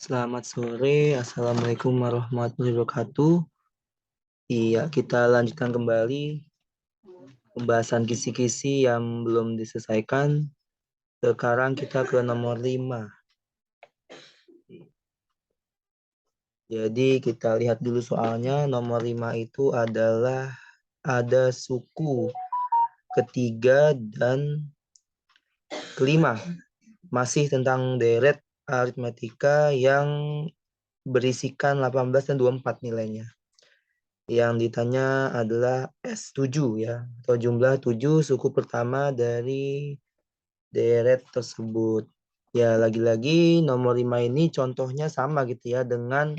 Selamat sore, Assalamualaikum warahmatullahi wabarakatuh. Iya, kita lanjutkan kembali pembahasan kisi-kisi yang belum diselesaikan. Sekarang kita ke nomor 5. Jadi kita lihat dulu soalnya. Nomor 5 itu adalah ada suku ketiga dan kelima. Masih tentang deret aritmatika yang berisikan 18 dan 24 nilainya. Yang ditanya adalah S7 ya, atau jumlah 7 suku pertama dari deret tersebut. Ya, lagi-lagi nomor 5 ini contohnya sama gitu ya dengan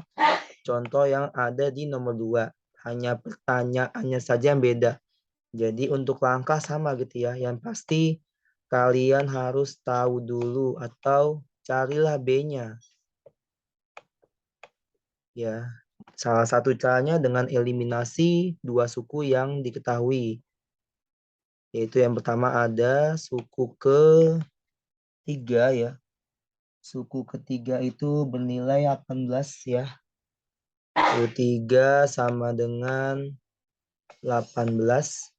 contoh yang ada di nomor 2. Hanya pertanyaannya saja yang beda. Jadi untuk langkah sama gitu ya. Yang pasti kalian harus tahu dulu atau carilah B-nya. Ya, salah satu caranya dengan eliminasi dua suku yang diketahui. Yaitu yang pertama ada suku ketiga ya. Suku ketiga itu bernilai 18 ya. Suku 3 sama dengan 18.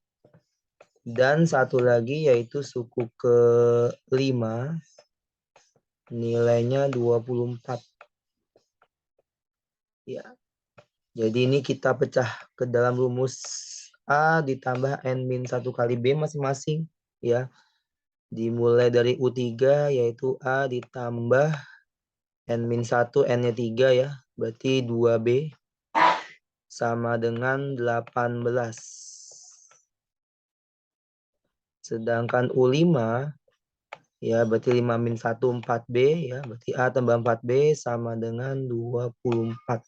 Dan satu lagi yaitu suku kelima nilainya 24. Ya. Jadi ini kita pecah ke dalam rumus A ditambah N-1 kali B masing-masing ya. Dimulai dari U3 yaitu A ditambah N-1, N-nya 3 ya. Berarti 2B sama dengan 18. Sedangkan U5 ya berarti 5 min 1 4B ya. Berarti A tambah 4B sama dengan 24.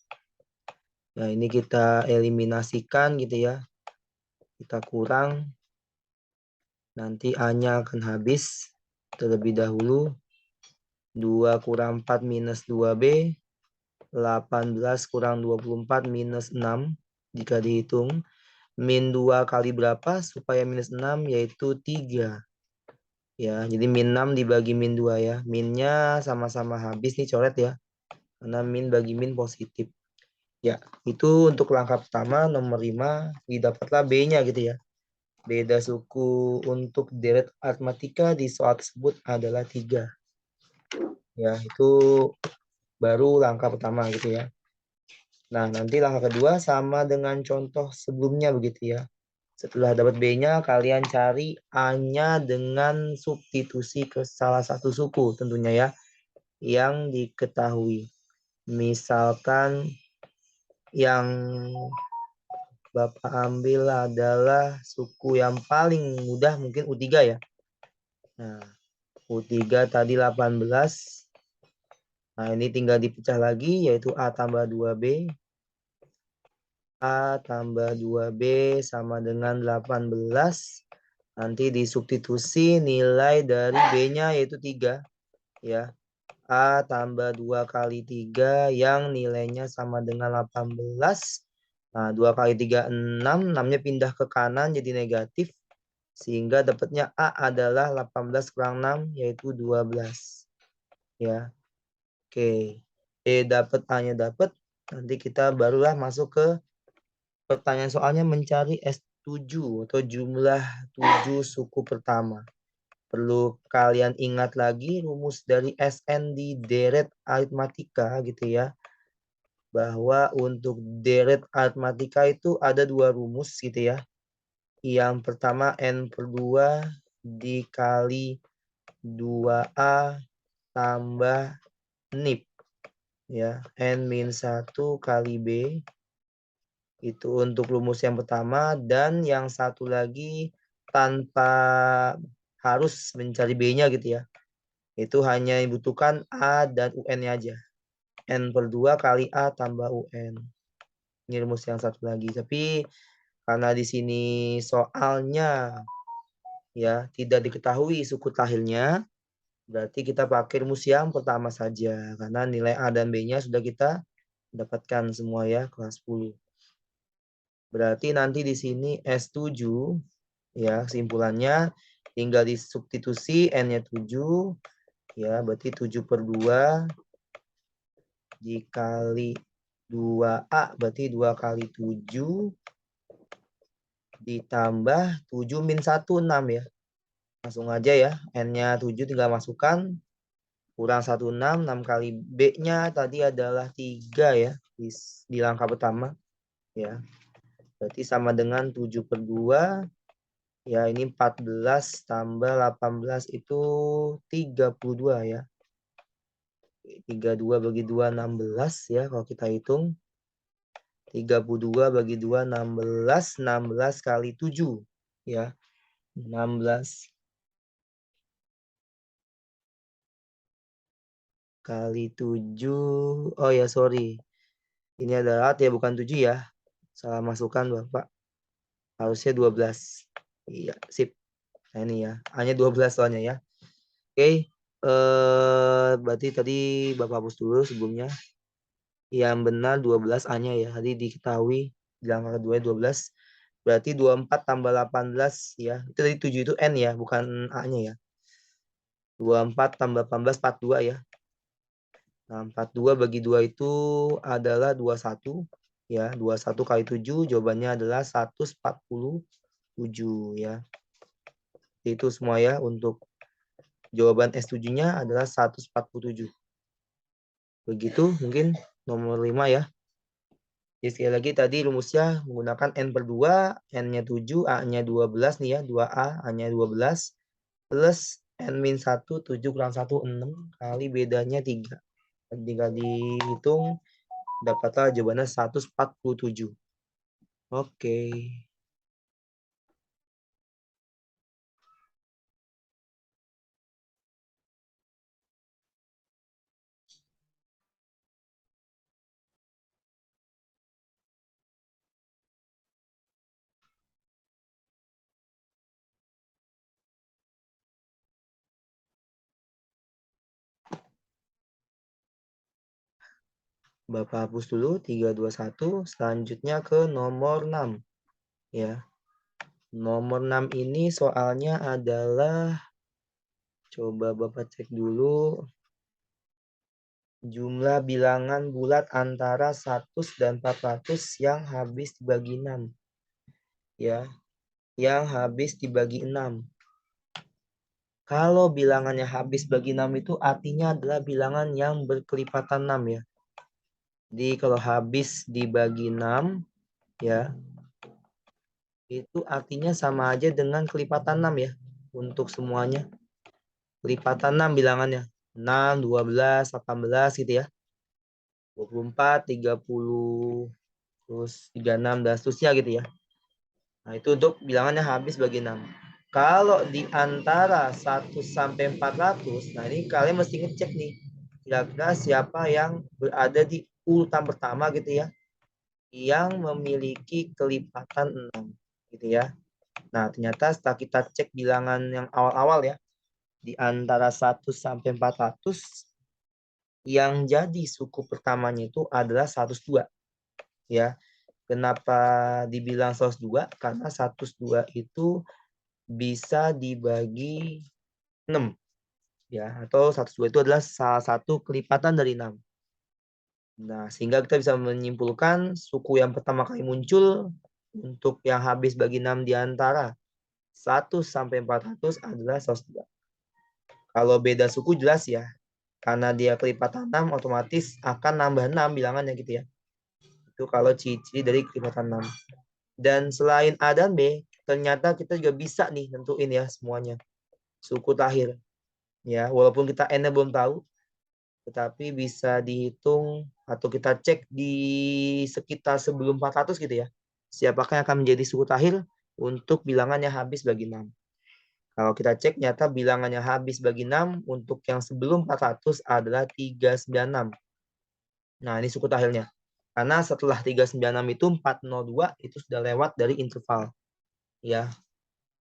Nah ini kita eliminasikan gitu ya. Kita kurang. Nanti A-nya akan habis terlebih dahulu. 2 kurang 4 minus 2B. 18 kurang 24 minus 6. Jika dihitung. Min 2 kali berapa supaya minus 6 yaitu 3. Ya, jadi min 6 dibagi min 2 ya. Minnya sama-sama habis nih coret ya. Karena min bagi min positif. Ya, itu untuk langkah pertama nomor 5 didapatlah B-nya gitu ya. Beda suku untuk deret aritmatika di soal tersebut adalah 3. Ya, itu baru langkah pertama gitu ya. Nah, nanti langkah kedua sama dengan contoh sebelumnya begitu ya. Setelah dapat B-nya, kalian cari A-nya dengan substitusi ke salah satu suku tentunya ya, yang diketahui. Misalkan yang Bapak ambil adalah suku yang paling mudah mungkin U3 ya. Nah, U3 tadi 18. Nah, ini tinggal dipecah lagi yaitu A tambah 2B. A tambah 2B sama dengan 18. Nanti disubstitusi nilai dari B-nya yaitu 3. Ya. A tambah 2 kali 3 yang nilainya sama dengan 18. Nah, 2 kali 3, 6. 6-nya pindah ke kanan jadi negatif. Sehingga dapatnya A adalah 18 kurang 6 yaitu 12. Ya. Oke. Dapat A-nya dapat. Nanti kita barulah masuk ke pertanyaan soalnya mencari S7 atau jumlah 7 suku pertama. Perlu kalian ingat lagi rumus dari SN di deret aritmatika gitu ya. Bahwa untuk deret aritmatika itu ada 2 rumus gitu ya. Yang pertama N/2 dikali 2A tambah NIP. Ya, N-1 kali B. Itu untuk rumus yang pertama. Dan yang satu lagi tanpa harus mencari B-nya gitu ya. Itu hanya dibutuhkan A dan UN-nya aja. N/2 kali A tambah UN. Ini rumus yang satu lagi. Tapi karena di sini soalnya ya tidak diketahui suku tahilnya, berarti kita pakai rumus yang pertama saja. Karena nilai A dan B-nya sudah kita dapatkan semua ya kelas 10. Berarti nanti di sini S7 ya kesimpulannya tinggal disubstitusi N-nya 7 ya berarti 7/2 dikali 2A berarti 2 kali 7 ditambah 7 min 1, 6 ya. Langsung aja ya. N-nya 7 tinggal masukkan. Kurang 1, 6. 6 kali B-nya tadi adalah 3 ya. Di langkah pertama. Ya. Berarti sama dengan 7 per 2. Ya ini 14 tambah 18 itu 32 ya. 32 bagi 2, 16 ya kalau kita hitung. 32 bagi 2, 16. 16 kali 7 ya. 16 kali 7. Oh ya, sorry. Ini adalah ya, bukan 7 ya. Salah masukkan, Bapak. Harusnya 12. Iya, sip. Nah, ini ya. Hanya 12 soalnya ya. Oke. Berarti tadi Bapak hapus dulu sebelumnya. Yang benar 12 A-nya ya. Tadi diketahui di angka kedua 12. Berarti 24 tambah 18 ya. Itu tadi 7 itu N ya, bukan A-nya ya. 24 tambah 18, 42 ya. Nah, 42 bagi 2 itu adalah 21. Ya, 21 kali 7 jawabannya adalah 147 ya. Itu semua ya untuk jawaban S7-nya adalah 147. Begitu mungkin nomor 5 ya. Jadi sekali lagi tadi rumusnya menggunakan N per 2, N-nya 7, A-nya 12 nih ya, 2A, A-nya 12, plus N-1, 7 kurang 1, 6, kali bedanya 3. Tinggal dihitung, dapatlah jawabannya 147. Oke. Bapak hapus dulu 321. Selanjutnya ke nomor 6. Ya. Nomor 6 ini soalnya adalah, coba Bapak cek dulu, jumlah bilangan bulat antara 100 dan 400 yang habis dibagi 6. Ya. Yang habis dibagi 6. Kalau bilangannya habis bagi 6 itu artinya adalah bilangan yang berkelipatan 6 ya. Jadi kalau habis dibagi 6 ya, itu artinya sama aja dengan kelipatan 6 ya. Untuk semuanya. Kelipatan 6 bilangannya. 6, 12, 18 gitu ya. 24, 30, terus 36, dan seterusnya gitu ya. Nah itu untuk bilangannya habis bagi 6. Kalau di antara 1 sampai 400, nah ini kalian mesti ngecek nih. Kira-kira siapa yang berada di urutan pertama gitu ya. Yang memiliki kelipatan 6 gitu ya. Nah ternyata setelah kita cek bilangan yang awal-awal ya. Di antara 1 sampai 400, yang jadi suku pertamanya itu adalah 102 ya. Kenapa dibilang 102? Karena 102 itu bisa dibagi 6 ya, atau 102 itu adalah salah satu kelipatan dari 6. Nah, sehingga kita bisa menyimpulkan suku yang pertama kali muncul untuk yang habis bagi 6 di antara 1 sampai 400 adalah 102. Kalau beda suku jelas ya. Karena dia kelipatan 6 otomatis akan nambah 6 bilangannya gitu ya. Itu kalau ciri-ciri dari kelipatan 6. Dan selain A dan B, ternyata kita juga bisa nih nentuin ya semuanya. Suku terakhir. Ya, walaupun kita N-nya belum tahu, tetapi bisa dihitung atau kita cek di sekitar sebelum 400 gitu ya. Siapakah yang akan menjadi suku terakhir untuk bilangannya habis bagi 6. Kalau kita cek nyata bilangannya habis bagi 6 untuk yang sebelum 400 adalah 396. Nah, ini suku terakhirnya. Karena setelah 396 itu 402 itu sudah lewat dari interval. Ya.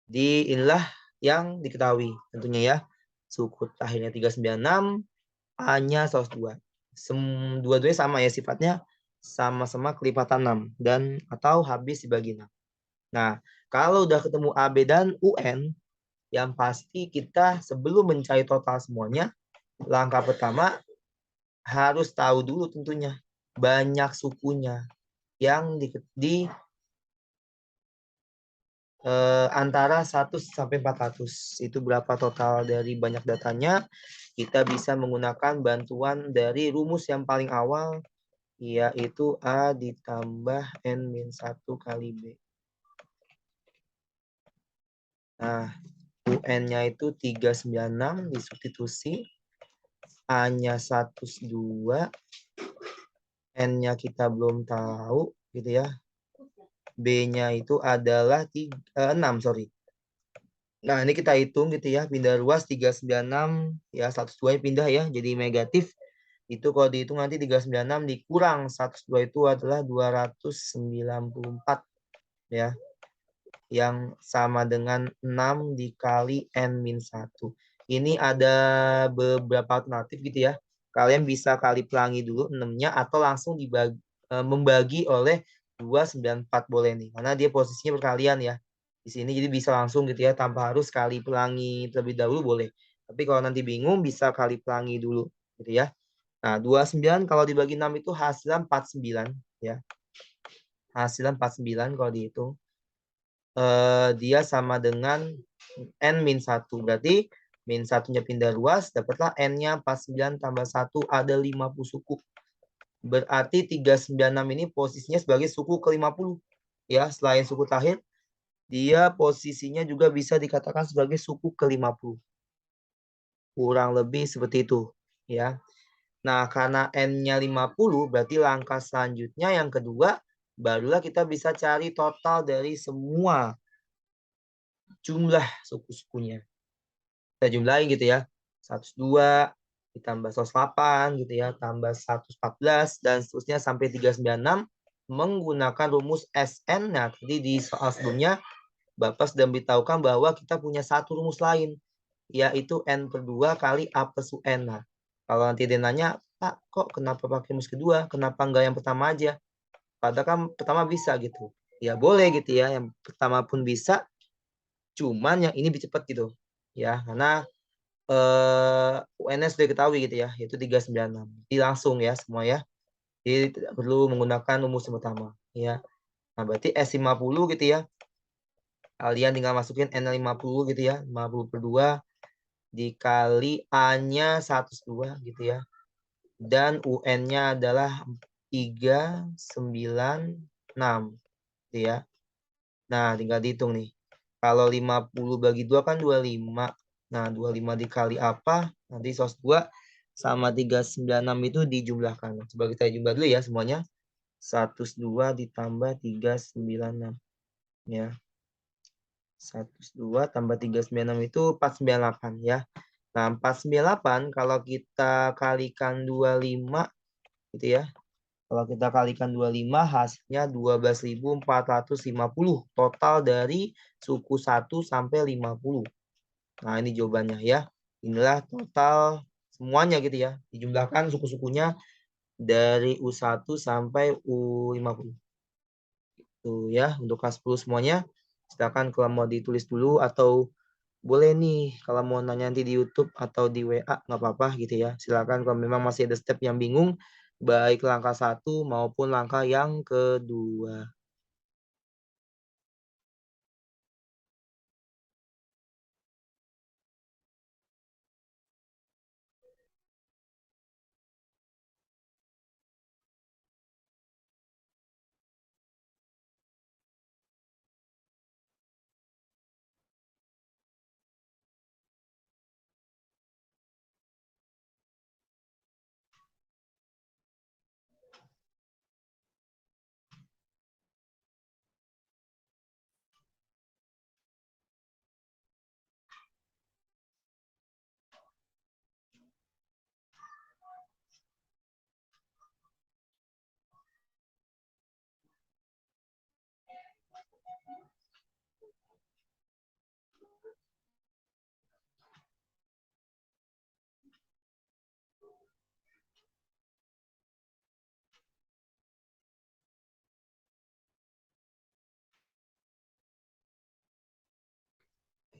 Inilah yang diketahui tentunya ya. Suku terakhirnya 396, A-nya 102. Dua-duanya sama ya sifatnya, sama-sama kelipatan 6 dan atau habis dibagi 6. Nah, kalau udah ketemu A, B, dan UN, yang pasti kita sebelum mencari total semuanya, langkah pertama harus tahu dulu tentunya banyak sukunya yang di antara 100 sampai 400. Itu berapa total dari banyak datanya. Kita bisa menggunakan bantuan dari rumus yang paling awal, yaitu A ditambah N-1 kali B. Nah, UN-nya itu 396 disubstitusi. A-nya 102. N-nya kita belum tahu gitu ya. B-nya itu adalah 6, sorry. Nah, ini kita hitung gitu ya. Pindah ruas 396 ya, 102 pindah ya jadi negatif. Itu kalau dihitung nanti 396 dikurang 102 itu adalah 294 ya. Yang sama dengan 6 dikali N-1. Ini ada beberapa alternatif gitu ya. Kalian bisa kali pelangi dulu 6-nya atau langsung membagi oleh 294 boleh nih. Karena dia posisinya berkalian ya. Di sini jadi bisa langsung gitu ya tanpa harus kali pelangi terlebih dahulu boleh. Tapi kalau nanti bingung bisa kali pelangi dulu gitu ya. Nah, 29 kalau dibagi 6 itu hasilnya 49 ya. Hasilnya 49 kalau dihitung. Dia sama dengan N-1. Berarti min satunya pindah ruas, dapatlah N-nya 49 tambah 1 ada 50 suku. Berarti 396 ini posisinya sebagai suku ke-50. Ya, selain suku terakhir, dia posisinya juga bisa dikatakan sebagai suku ke-50. Kurang lebih seperti itu. Ya. Nah, karena N-nya 50, berarti langkah selanjutnya yang kedua, barulah kita bisa cari total dari semua jumlah suku-sukunya. Kita jumlahin gitu ya. 102 ditambah 108 gitu ya, tambah 114 dan seterusnya sampai 396 menggunakan rumus SN. Nah, tadi di soal sebelumnya Bapak sudah memberitahukan bahwa kita punya satu rumus lain, yaitu N per 2 kali A plus UN. Nah, kalau nanti dia nanya, Pak, kok kenapa pakai rumus kedua? Kenapa enggak yang pertama aja? Padahal kan pertama bisa gitu. Ya boleh gitu ya, yang pertama pun bisa, cuman yang ini lebih cepat gitu. Ya, karena UNS sudah diketahui gitu ya, yaitu 396. Jadi langsung ya semua ya. Jadi tidak perlu menggunakan rumus yang pertama ya. Nah, berarti S50 gitu ya. Kalian tinggal masukin N50 gitu ya, 50 per 2 dikali A-nya 102 gitu ya. Dan UN-nya adalah 396 gitu ya. Nah, tinggal dihitung nih. Kalau 50 bagi 2 kan 25. Nah, 25 dikali apa? Nanti 102 sama 396 itu dijumlahkan. Coba kita jumlah dulu ya semuanya. 102 ditambah 396. Ya. 102 tambah 396 itu 498 ya. Nah, 498 kalau kita kalikan 25 gitu ya. Kalau kita kalikan 25 hasilnya 12.450 total dari suku 1 sampai 50. Nah, ini jawabannya ya. Inilah total semuanya gitu ya. Dijumlahkan suku-sukunya dari U1 sampai U50. Tuh ya, untuk kelas 10 semuanya. Silakan kalau mau ditulis dulu atau boleh nih kalau mau nanya nanti di YouTube atau di WA nggak apa-apa gitu ya. Silakan kalau memang masih ada step yang bingung baik langkah 1 maupun langkah yang kedua.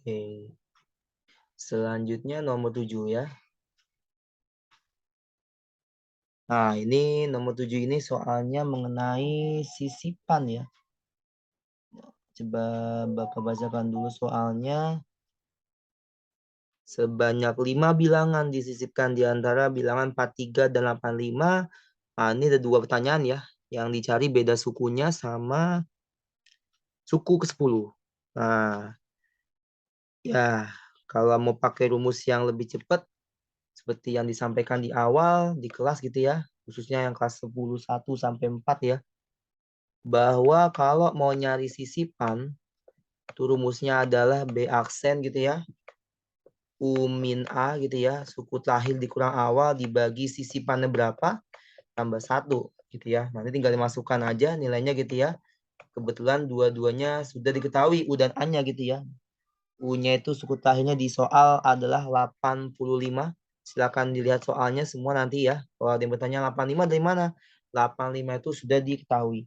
Oke. Selanjutnya nomor 7 ya. Nah, ini nomor 7 ini soalnya mengenai sisipan ya. Coba Bapak bacakan dulu soalnya. Sebanyak 5 bilangan disisipkan di antara bilangan 43 dan 85. Nah, ini ada 2 pertanyaan ya. Yang dicari beda sukunya sama suku ke-10. Nah, ya kalau mau pakai rumus yang lebih cepat, seperti yang disampaikan di awal, di kelas gitu ya, khususnya yang kelas 10, 1 sampai 4 ya, bahwa kalau mau nyari sisipan, itu rumusnya adalah B aksen gitu ya, U min A gitu ya, suku terakhir dikurang awal dibagi sisipannya berapa, tambah 1 gitu ya. Nanti tinggal dimasukkan aja nilainya gitu ya. Kebetulan dua-duanya sudah diketahui U dan A-nya gitu ya. U-nya itu suku terakhirnya di soal adalah 85. Silakan dilihat soalnya semua nanti ya. Kalau ada yang bertanya 85 dari mana? 85 itu sudah diketahui.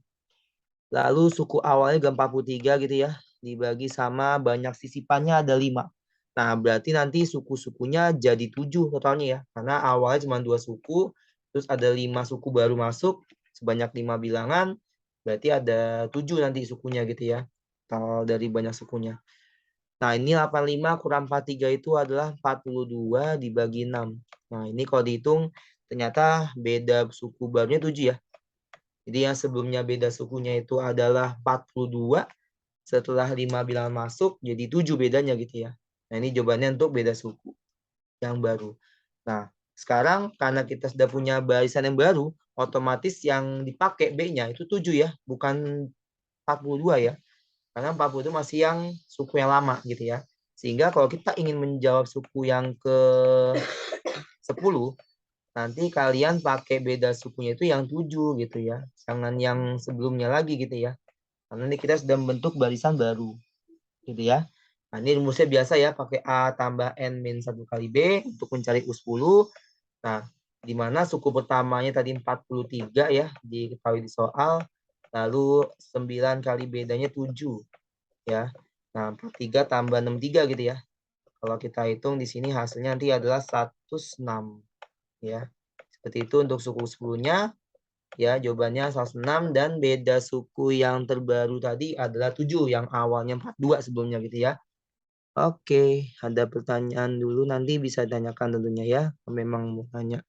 Lalu suku awalnya ke-43 gitu ya. Dibagi sama banyak sisipannya ada 5. Nah, berarti nanti suku-sukunya jadi 7 totalnya ya. Karena awalnya cuma 2 suku, terus ada 5 suku baru masuk, sebanyak 5 bilangan, berarti ada 7 nanti sukunya gitu ya. Total dari banyak sukunya. Nah, ini 85 kurang 43 itu adalah 42 dibagi 6. Nah, ini kalau dihitung ternyata beda suku barunya 7 ya. Jadi yang sebelumnya beda sukunya itu adalah 42, setelah 5 bilangan masuk jadi 7 bedanya gitu ya. Nah, ini jawabannya untuk beda suku yang baru. Nah, sekarang karena kita sudah punya barisan yang baru, otomatis yang dipakai B-nya itu 7 ya, bukan 42 ya. Karena 40 itu masih yang suku yang lama gitu ya. Sehingga kalau kita ingin menjawab suku yang ke 10, nanti kalian pakai beda sukunya itu yang 7 gitu ya. Jangan yang sebelumnya lagi gitu ya. Karena ini kita sudah membentuk barisan baru gitu ya. Nah, ini rumusnya biasa ya, pakai A tambah N min 1 kali B untuk mencari U10. Nah, di mana suku pertamanya tadi 43 ya, diketahui di soal. Lalu 9 kali bedanya 7 ya. Nah, 43 tambah 63 gitu ya. Kalau kita hitung di sini hasilnya nanti adalah 106 ya. Seperti itu untuk suku 10-nya. Ya, jawabannya 106 dan beda suku yang terbaru tadi adalah 7 yang awalnya 42 sebelumnya gitu ya. Oke, ada pertanyaan dulu nanti bisa tanyakan tentunya ya. Memang mau tanya.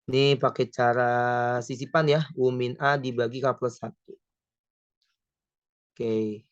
Ini pakai cara sisipan ya. U min A dibagi K plus 1. Oke.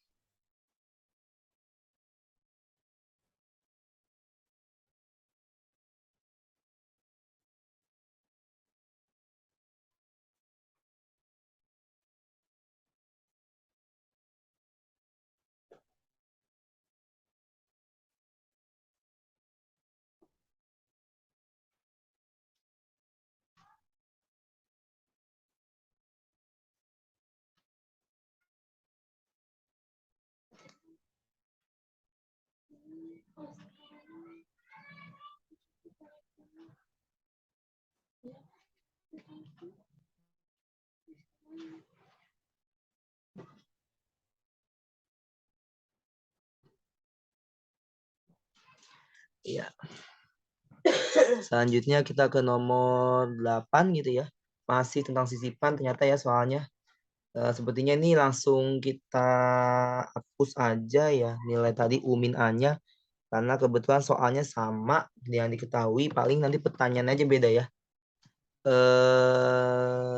Iya. Selanjutnya kita ke nomor 8 gitu ya. Masih tentang sisipan ternyata ya soalnya. Sepertinya ini langsung kita hapus aja ya nilai tadi U min A-nya. Karena kebetulan soalnya sama yang diketahui. Paling nanti pertanyaannya aja beda ya.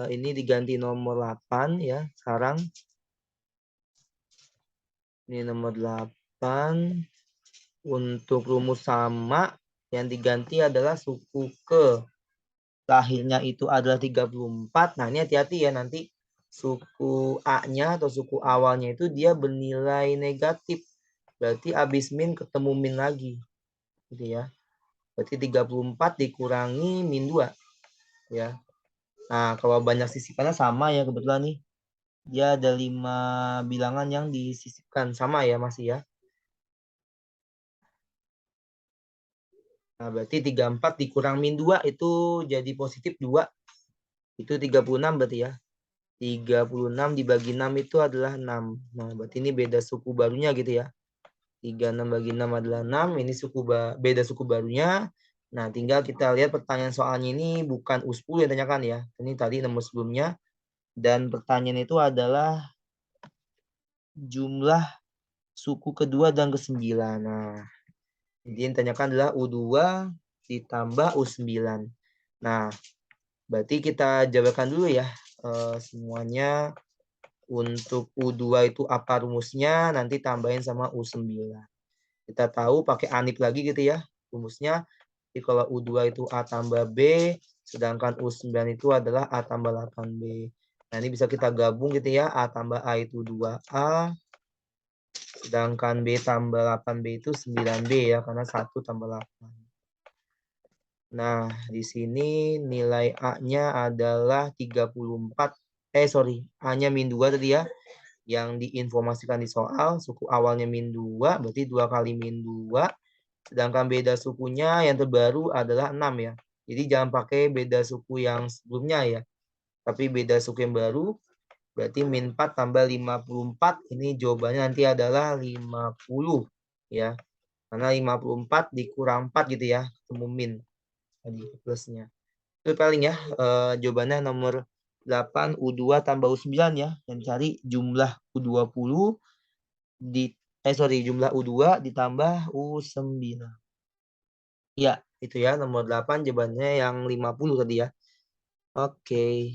Ini diganti nomor 8 ya sekarang. Ini nomor 8. Untuk rumus sama yang diganti adalah suku ke. Lahirnya itu adalah 34. Nah, ini hati-hati ya nanti suku A-nya atau suku awalnya itu dia bernilai negatif. Berarti habis min ketemu min lagi. Gitu ya. Berarti 34 dikurangi min 2 ya. Nah, kalau banyak sisipannya sama ya kebetulan nih. Dia ada 5 bilangan yang disisipkan sama ya masih ya. Nah, berarti 34 dikurang min 2 itu jadi positif 2. Itu 36 berarti ya. 36 dibagi 6 itu adalah 6. Nah, berarti ini beda suku barunya gitu ya. 36 bagi 6 adalah 6. Ini beda suku barunya. Nah, tinggal kita lihat pertanyaan soalnya ini bukan U10 yang tanyakan ya. Ini tadi nomor sebelumnya. Dan pertanyaan itu adalah jumlah suku kedua dan ke-9. Nah, jadi yang ditanyakan adalah U2 ditambah U9. Nah, berarti kita jabarkan dulu ya semuanya. Untuk U2 itu apa rumusnya, nanti tambahin sama U9. Kita tahu pakai anip lagi gitu ya rumusnya. Jadi kalau U2 itu A tambah B, sedangkan U9 itu adalah A tambah 8B. Nah, ini bisa kita gabung gitu ya. A tambah A itu 2A, sedangkan B tambah 8B itu 9B ya, karena 1 tambah 8. Nah, di sini nilai A-nya adalah 34. A-nya min 2 tadi ya. Yang diinformasikan di soal, suku awalnya min 2, berarti 2 kali min 2. Sedangkan beda sukunya yang terbaru adalah 6 ya. Jadi jangan pakai beda suku yang sebelumnya ya. Tapi beda suku yang baru, berarti min 4 tambah 54, ini jawabannya nanti adalah 50 ya. Karena 54 dikurang 4 gitu ya, ketemu min tadi plusnya. Itu paling ya jawabannya nomor 8 U2 tambah U9 ya. Yang cari jumlah U20 jumlah U2 ditambah U9. Ya, itu ya nomor 8 jawabannya yang 50 tadi ya. Oke.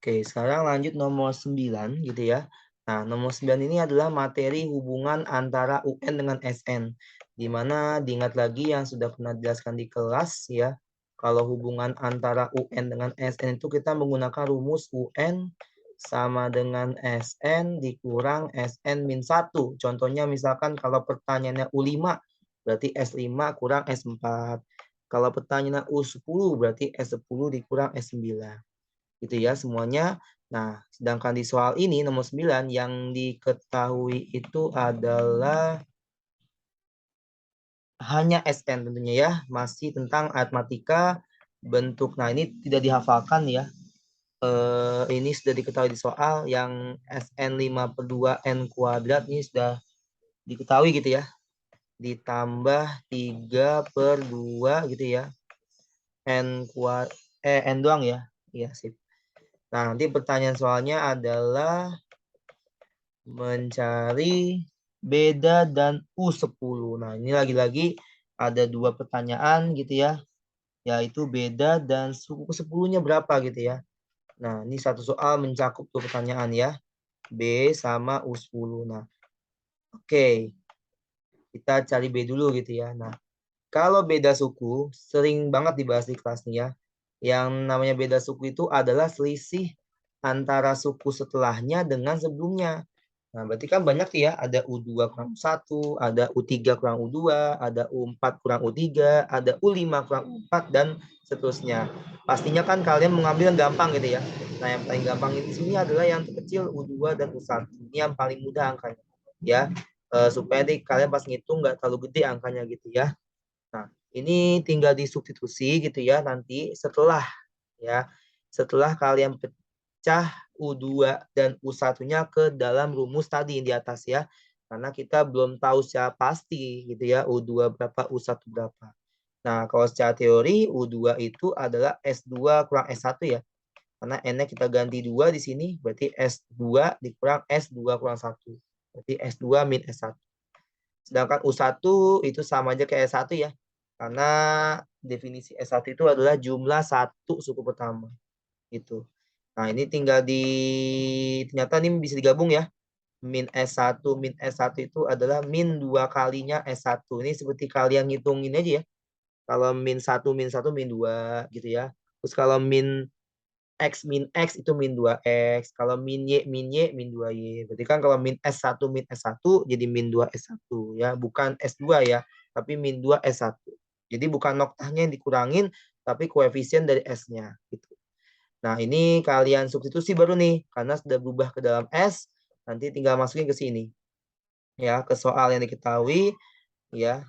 Oke, sekarang lanjut nomor 9 gitu ya. Nah, nomor 9 ini adalah materi hubungan antara UN dengan SN. Di mana diingat lagi yang sudah pernah dijelaskan di kelas ya. Kalau hubungan antara UN dengan SN itu kita menggunakan rumus UN sama dengan SN dikurang SN min 1. Contohnya misalkan kalau pertanyaannya U5, berarti S5 kurang S4. Kalau pertanyaannya U10, berarti S10 dikurang S9. Gitu ya semuanya. Nah, sedangkan di soal ini nomor 9 yang diketahui itu adalah hanya SN tentunya ya, masih tentang aritmatika bentuk. Nah, ini tidak dihafalkan ya. Ini sudah diketahui di soal yang SN 5/2 N kuadrat ini sudah diketahui gitu ya. Ditambah 3/2 gitu ya. N doang ya. Iya, sip. Nah, nanti pertanyaan soalnya adalah mencari beda dan U10. Nah, ini lagi-lagi ada dua pertanyaan gitu ya, yaitu beda dan suku ke-10-nya berapa gitu ya. Nah, ini satu soal mencakup dua pertanyaan ya, B sama U10. Nah, oke. Kita cari B dulu gitu ya. Nah, kalau beda suku, sering banget dibahas di kelas nih ya. Yang namanya beda suku itu adalah selisih antara suku setelahnya dengan sebelumnya. Nah, berarti kan banyak ya, ada U2 kurang U1, ada U3 kurang U2, ada U4 kurang U3, ada U5 kurang U4, dan seterusnya. Pastinya kan kalian mengambil yang gampang gitu ya. Nah, yang paling gampang di sini adalah yang terkecil U2 dan U1. Ini yang paling mudah angkanya. Ya, supaya kalian pas ngitung nggak terlalu gede angkanya gitu ya. Nah, ini tinggal disubstitusi gitu ya nanti setelah kalian pecah U2 dan U1-nya ke dalam rumus tadi di atas ya. Karena kita belum tahu secara pasti gitu ya U2 berapa, U1 berapa. Nah, kalau secara teori U2 itu adalah S2 kurang S1 ya. Karena N-nya kita ganti 2 di sini, berarti S2 dikurang S2 kurang 1. Berarti S2 min S1. Sedangkan U1 itu sama aja kayak S1 ya. Karena definisi S1 itu adalah jumlah satu suku pertama. Gitu. Nah, ini tinggal ternyata ini bisa digabung ya. Min S1 itu adalah min 2 kalinya S1. Ini seperti kalian ngitungin aja ya. Kalau min 1 min 2 gitu ya. Terus kalau min X itu min 2X. Kalau min Y min 2Y. Berarti kan kalau min S1 jadi min 2 S1 ya. Bukan S2 ya. Tapi min 2 S1. Jadi bukan noktahnya yang dikurangin, tapi koefisien dari S-nya. Gitu. Nah, ini kalian substitusi baru nih, karena sudah berubah ke dalam S, nanti tinggal masukin ke sini. Ya, ke soal yang diketahui, ya,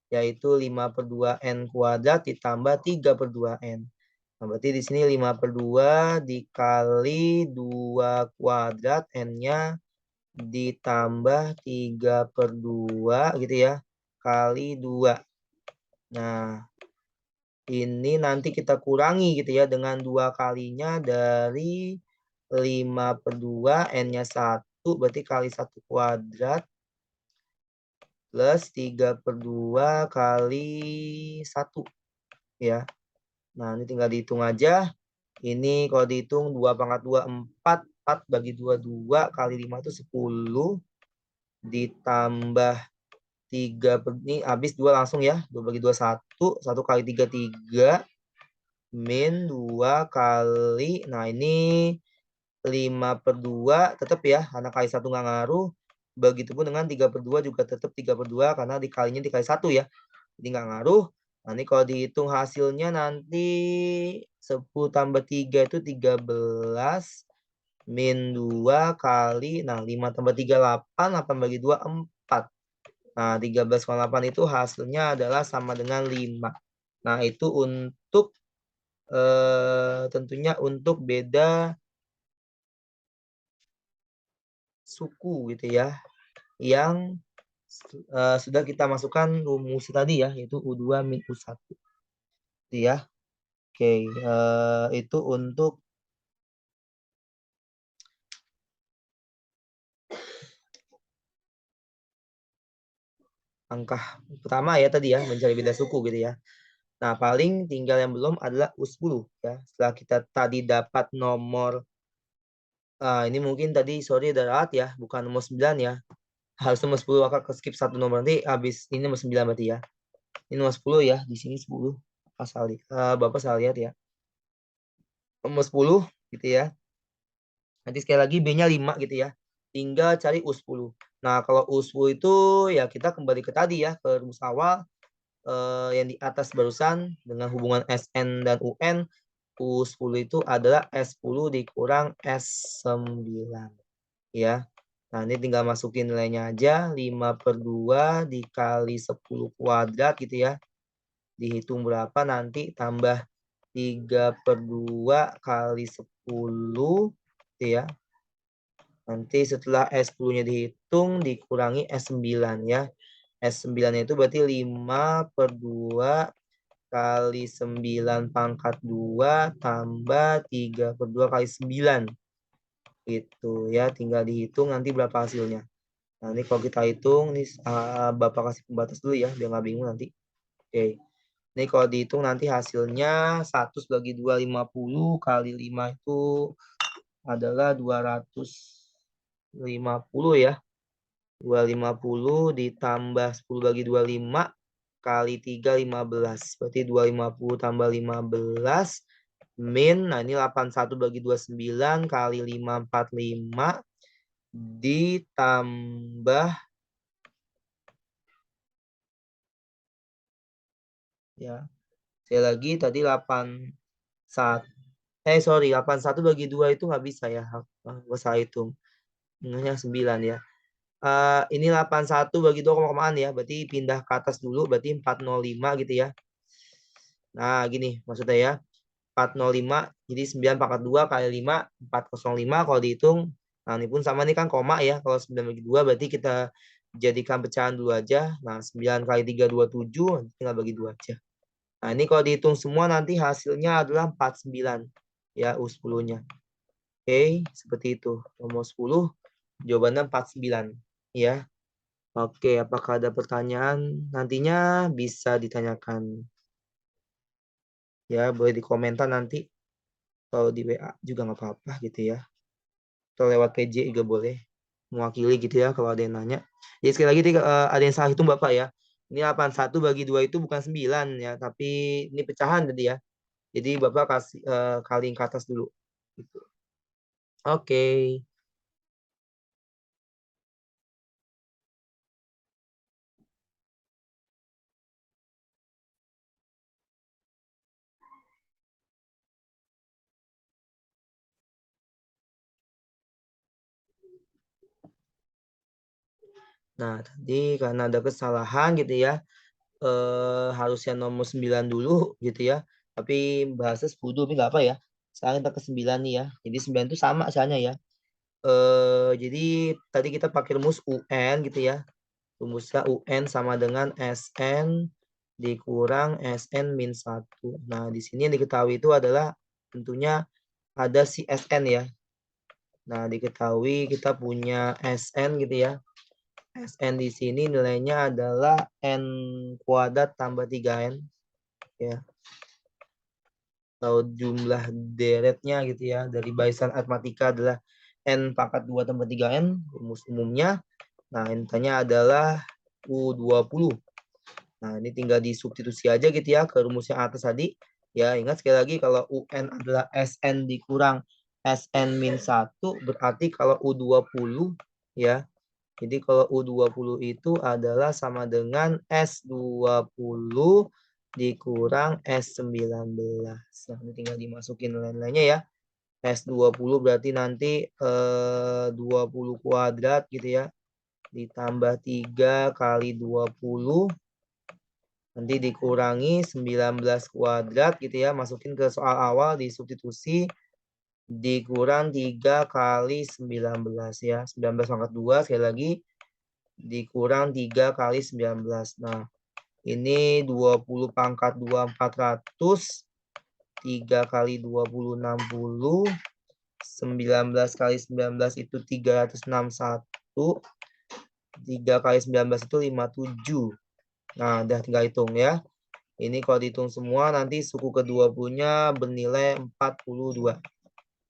yaitu 5/2 N kuadrat ditambah 3/2 N. Nah, berarti di sini 5/2 dikali 2 kuadrat, N-nya ditambah 3/2 gitu ya, kali 2. Nah, ini nanti kita kurangi gitu ya dengan 2 kalinya dari 5/2, N-nya 1, berarti kali 1 kuadrat plus 3/2 kali 1 ya. Nah, ini tinggal dihitung aja. Ini kalau dihitung 2 pangkat 2, 4. 4 bagi 2, 2 kali 5 itu 10. Ditambah 3, ini habis 2 langsung ya. 2 bagi 2, 1. 1 kali 3, 3. Min 2 kali, nah ini 5/2 tetap ya, karena kali 1 nggak ngaruh. Begitupun dengan 3/2 juga tetap 3/2 karena dikalinya dikali 1 ya. Jadi nggak ngaruh. Nah, ini kalau dihitung hasilnya nanti 10 tambah 3 itu 13 min 2 kali, nah 5 tambah 3 8, 8 bagi 2 4. Nah, 13,8 itu hasilnya adalah sama dengan 5. Nah, itu untuk tentunya untuk beda suku gitu ya, yang sudah kita masukkan rumus tadi ya, yaitu U2 min U1. Gitu ya. Oke, itu untuk angka pertama ya tadi ya, mencari beda suku gitu ya. Nah, paling tinggal yang belum adalah U10 ya. Setelah kita tadi dapat nomor, ini mungkin tadi sorry ada rahat ya, bukan nomor 9 ya. Harus nomor 10, maka ke skip satu nomor, nanti habis ini nomor 9 berarti ya. Ini nomor 10 ya, di sini 10. Bapak salah lihat ya. Nomor 10 gitu ya. Nanti sekali lagi B-nya 5 gitu ya. Tinggal cari U10. Nah, kalau U10 itu ya kita kembali ke tadi ya, ke rumus awal yang di atas barusan dengan hubungan SN dan UN. U10 itu adalah S10 dikurang S9 ya. Nah, ini tinggal masukin nilainya aja. 5/2 dikali 10 kuadrat gitu ya. Dihitung berapa nanti tambah 3/2 kali 10 gitu ya. Nanti setelah S10-nya dihitung dikurangi S9 ya. S9 itu berarti 5/2 kali 9 pangkat 2 tambah 3/2 kali 9. Gitu ya, tinggal dihitung nanti berapa hasilnya. Nah, ini kalau kita hitung, nih Bapak kasih pembatas dulu ya, biar nggak bingung nanti. Oke. Ini kalau dihitung nanti hasilnya 100 bagi 250 kali 5 itu adalah 250 ya. 250 ditambah 10 bagi 25 kali 3, 15. Berarti 250 tambah 15 min, nah ini 81 bagi 29 kali 5, 45 ditambah ya. Saya lagi tadi 81 81 bagi 2 itu nggak bisa ya. Nggak salah hitung. Ingatnya 9 ya. Ini 81 bagi 2 koma-komaan ya. Berarti pindah ke atas dulu. Berarti 405 gitu ya. Nah, gini maksudnya ya. 405. Jadi 9 pangkat 2 kali 5. 405 kalau dihitung. Nah, ini pun sama nih kan koma ya. Kalau 9 bagi 2 berarti kita jadikan pecahan dulu aja. Nah, 9 kali 3, 27. Tinggal bagi 2 aja. Nah, ini kalau dihitung semua nanti hasilnya adalah 49. Ya, U10-nya. Oke, seperti itu. Nomor 10, jawabannya 49. Ya. Oke, apakah ada pertanyaan? Nantinya bisa ditanyakan. Ya, boleh di komentar nanti. Kalau di WA juga nggak apa-apa gitu ya. Atau lewat PJ juga boleh. Mewakili gitu ya kalau ada yang nanya. Jadi sekali lagi ada yang salah hitung Bapak ya. Ini 81 bagi 2 itu bukan 9 ya, tapi ini pecahan tadi ya. Jadi Bapak kasih kaliin ke atas dulu. Gitu. Oke. Nah, tadi karena ada kesalahan gitu ya, harusnya nomor 9 dulu gitu ya. Tapi bahasa 10 tapi nggak apa ya. Sekarang kita ke 9 nih ya. Jadi 9 itu sama soalnya ya. Jadi tadi kita pakai rumus UN gitu ya. Rumusnya UN sama dengan SN dikurang SN min 1. Nah, di sini yang diketahui itu adalah tentunya ada si SN ya. Nah, diketahui kita punya SN gitu ya. SN di sini nilainya adalah N kuadrat tambah 3N ya. Atau jumlah deretnya gitu ya. Dari barisan aritmatika adalah N pangkat 2 tambah 3N rumus umumnya. Nah, intinya adalah U20. Nah, ini tinggal disubstitusi aja gitu ya ke rumus yang atas tadi. Ya, ingat sekali lagi kalau UN adalah SN dikurang SN min 1, berarti kalau U20 ya. Jadi kalau U20 itu adalah sama dengan S20 dikurang S19. Nah, ini tinggal dimasukin nilai-nilainya ya. S20 berarti nanti 20 kuadrat gitu ya. Ditambah 3 kali 20 nanti dikurangi 19 kuadrat gitu ya. Masukin ke soal awal disubstitusi dikurang 3 kali 19 ya. 19 pangkat 2 sekali lagi dikurang 3 kali 19. Nah, ini 20 pangkat 2 400 3 kali 20 60 19 kali 19 itu 361 3 kali 19 itu 57. Nah, udah tinggal hitung ya. Ini kalau dihitung semua nanti suku ke-20-nya bernilai 42.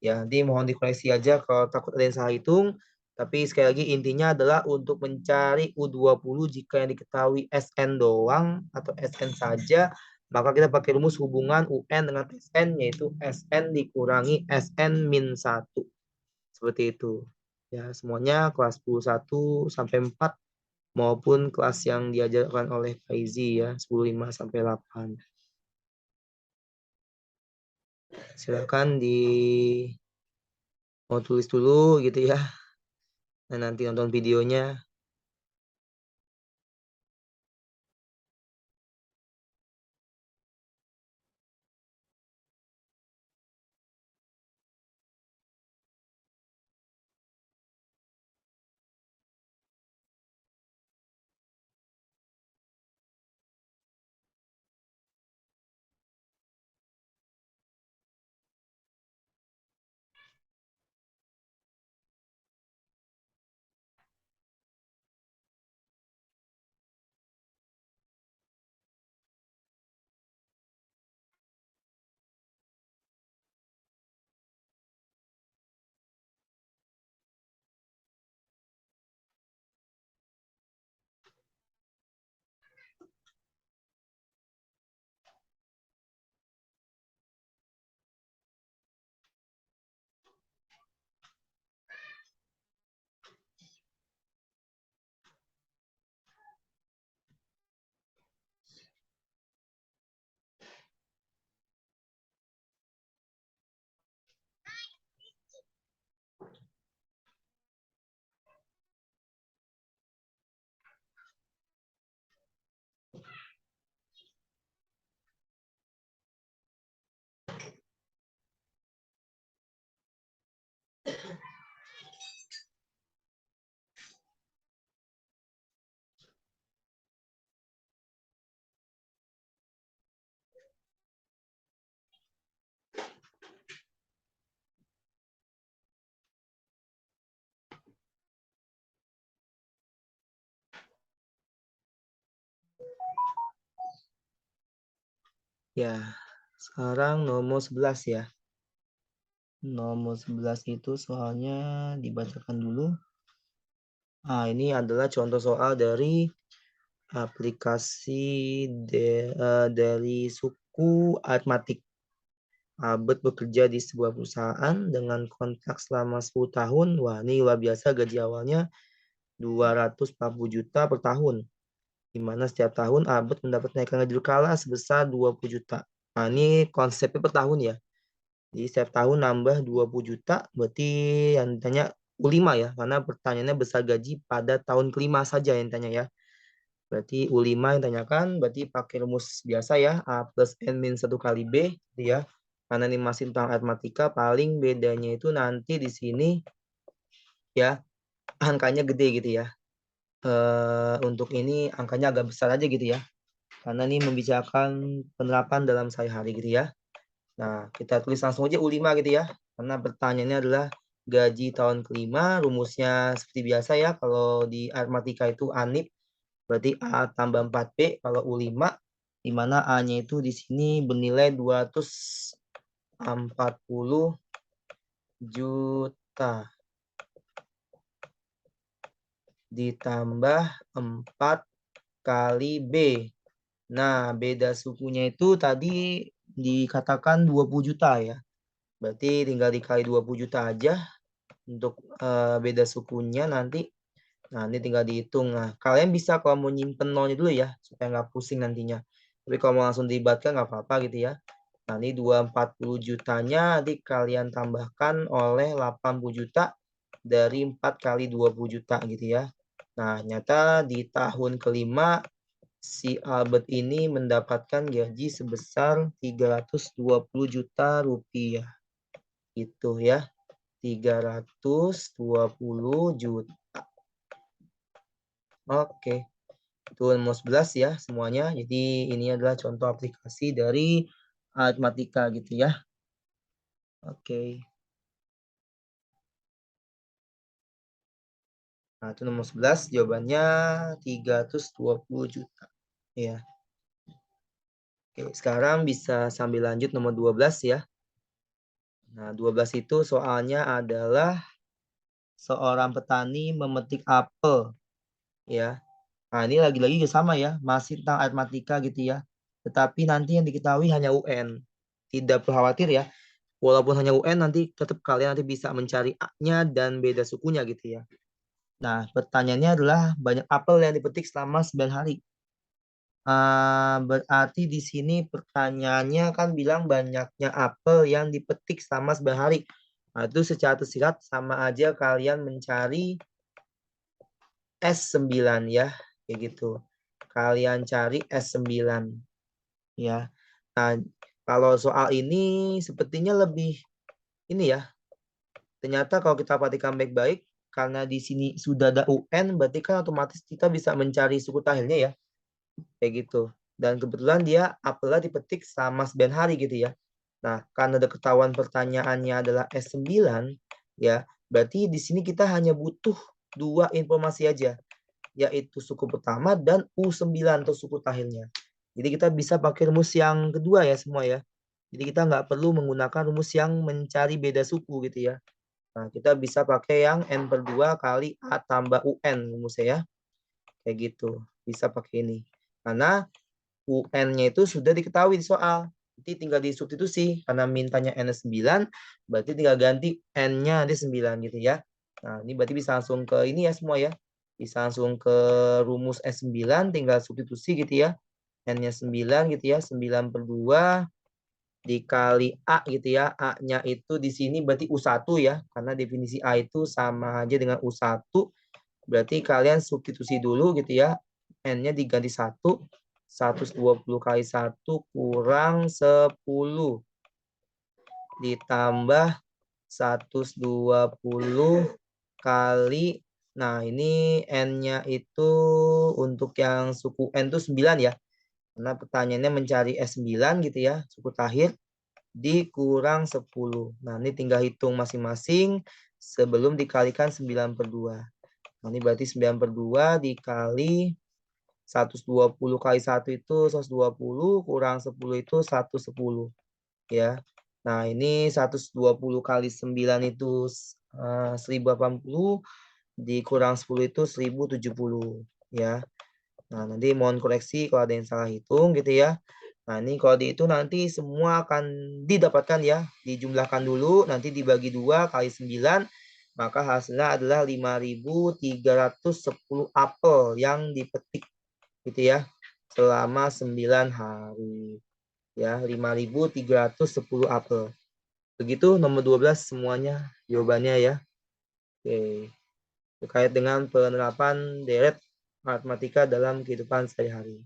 Ya, nanti mohon dikoreksi aja kalau takut ada yang salah hitung. Tapi sekali lagi intinya adalah untuk mencari U20 jika yang diketahui SN doang atau SN saja, maka kita pakai rumus hubungan UN dengan SN yaitu SN dikurangi SN min 1. Seperti itu. Ya, semuanya kelas 10 sampai 4 maupun kelas yang diajarkan oleh Faizi ya, 10.5 sampai 8. Silakan mau tulis dulu gitu ya. Dan nanti nonton videonya. Ya, sekarang nomor 11 ya. Nomor 11 itu soalnya dibacakan dulu. Nah, ini adalah contoh soal dari aplikasi dari suku aritmatik. Albert bekerja di sebuah perusahaan dengan kontrak selama 10 tahun. Wah, ini luar biasa gaji awalnya 240 juta per tahun. Di mana setiap tahun Albert mendapat kenaikan gaji berkala sebesar 20 juta. Nah, ini konsepnya per tahun ya. Jadi setiap tahun nambah 20 juta, berarti yang ditanya U5 ya, karena pertanyaannya besar gaji pada tahun kelima saja yang tanya ya. Berarti U5 yang tanyakan, berarti pakai rumus biasa ya, A plus N min 1 kali B, gitu ya. Karena ini masih tentang aritmatika, paling bedanya itu nanti di sini ya, angkanya gede gitu ya. Untuk ini angkanya agak besar aja gitu ya. Karena ini membicarakan penerapan dalam sehari-hari gitu ya. Nah, kita tulis langsung aja U5 gitu ya. Karena pertanyaannya adalah gaji tahun kelima, rumusnya seperti biasa ya. Kalau di aritmatika itu ANIP, berarti A tambah 4B kalau U5, di mana A-nya itu di sini bernilai 240 juta. Ditambah 4 kali B. Nah, beda sukunya itu tadi dikatakan 20 juta ya. Berarti tinggal dikali 20 juta aja untuk beda sukunya nanti. Nah, ini tinggal dihitung. Nah, kalian bisa kalau mau nyimpen nolnya dulu ya, supaya nggak pusing nantinya. Tapi kalau mau langsung dilibatkan nggak apa-apa gitu ya. Nah, ini 240 jutanya nanti kalian tambahkan oleh 80 juta dari 4 kali 20 juta gitu ya. Nah, nyata di tahun kelima si Albert ini mendapatkan gaji sebesar 320 juta rupiah. Itu ya. 320 juta. Oke. Itu nomor 11 ya semuanya. Jadi ini adalah contoh aplikasi dari aritmatika gitu ya. Oke. Nah, itu nomor 11 jawabannya 320 juta. Ya. Oke, sekarang bisa sambil lanjut nomor 12 ya. Nah, 12 itu soalnya adalah seorang petani memetik apel ya. Nah, ini lagi-lagi sama ya, masih tentang aritmatika gitu ya. Tetapi nanti yang diketahui hanya UN. Tidak perlu khawatir ya. Walaupun hanya UN nanti tetap kalian nanti bisa mencari A-nya dan beda sukunya gitu ya. Nah, pertanyaannya adalah banyak apel yang dipetik selama 9 hari. Berarti di sini pertanyaannya kan bilang banyaknya apel yang dipetik selama 9 hari. Nah, itu secara tersirat sama aja kalian mencari S9 ya. Kayak gitu. Kalian cari S9 ya. Nah, kalau soal ini sepertinya lebih ini ya. Ternyata kalau kita perhatikan baik-baik, karena di sini sudah ada UN, berarti kan otomatis kita bisa mencari suku tahilnya ya. Kayak gitu. Dan kebetulan dia apelnya dipetik sama 9 hari gitu ya. Nah, karena ada ketahuan pertanyaannya adalah S9, ya, berarti di sini kita hanya butuh dua informasi aja, yaitu suku pertama dan U9 atau suku tahilnya. Jadi kita bisa pakai rumus yang kedua ya semua ya. Jadi kita nggak perlu menggunakan rumus yang mencari beda suku gitu ya. Nah, kita bisa pakai yang N per 2 kali A tambah UN rumusnya ya. Kayak gitu. Bisa pakai ini. Karena UN-nya itu sudah diketahui di soal. Jadi tinggal disubstitusi. Karena mintanya N9, berarti tinggal ganti N-nya nanti 9 gitu ya. Nah, ini berarti bisa langsung ke ini ya semua ya. Bisa langsung ke rumus S9, tinggal substitusi gitu ya. N-nya 9 gitu ya. 9 per 2 dikali A gitu ya. A-nya itu di sini berarti U1 ya. Karena definisi A itu sama aja dengan U1. Berarti kalian substitusi dulu gitu ya. N-nya diganti 1. 120 kali 1 kurang 10. Ditambah 120 kali. Nah ini N-nya itu untuk yang suku N itu 9 ya. Karena pertanyaannya mencari S9 gitu ya. Suku tahir dikurang 10. Nah, ini tinggal hitung masing-masing sebelum dikalikan 9 per 2. Nah, ini berarti 9 per 2 dikali 120 kali 1 itu 120, kurang 10 itu 110. Ya. Nah, ini 120 kali 9 itu 1080, dikurang 10 itu 1070. Ya. Nah, nanti mohon koreksi kalau ada yang salah hitung gitu ya. Nah, ini kalau dihitung nanti semua akan didapatkan ya. Dijumlahkan dulu, nanti dibagi 2 kali 9, maka hasilnya adalah 5.310 apel yang dipetik gitu ya. Selama 9 hari. Ya, 5.310 apel. Begitu nomor 12 semuanya jawabannya ya. Oke. Terkait dengan penerapan deret matematika dalam kehidupan sehari-hari.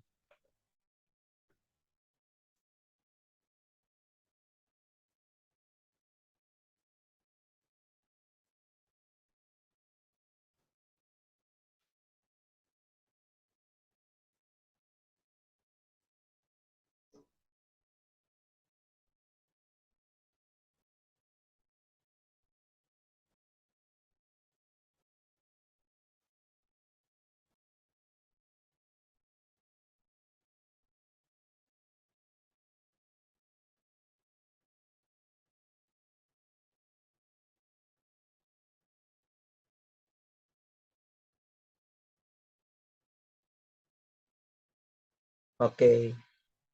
Oke.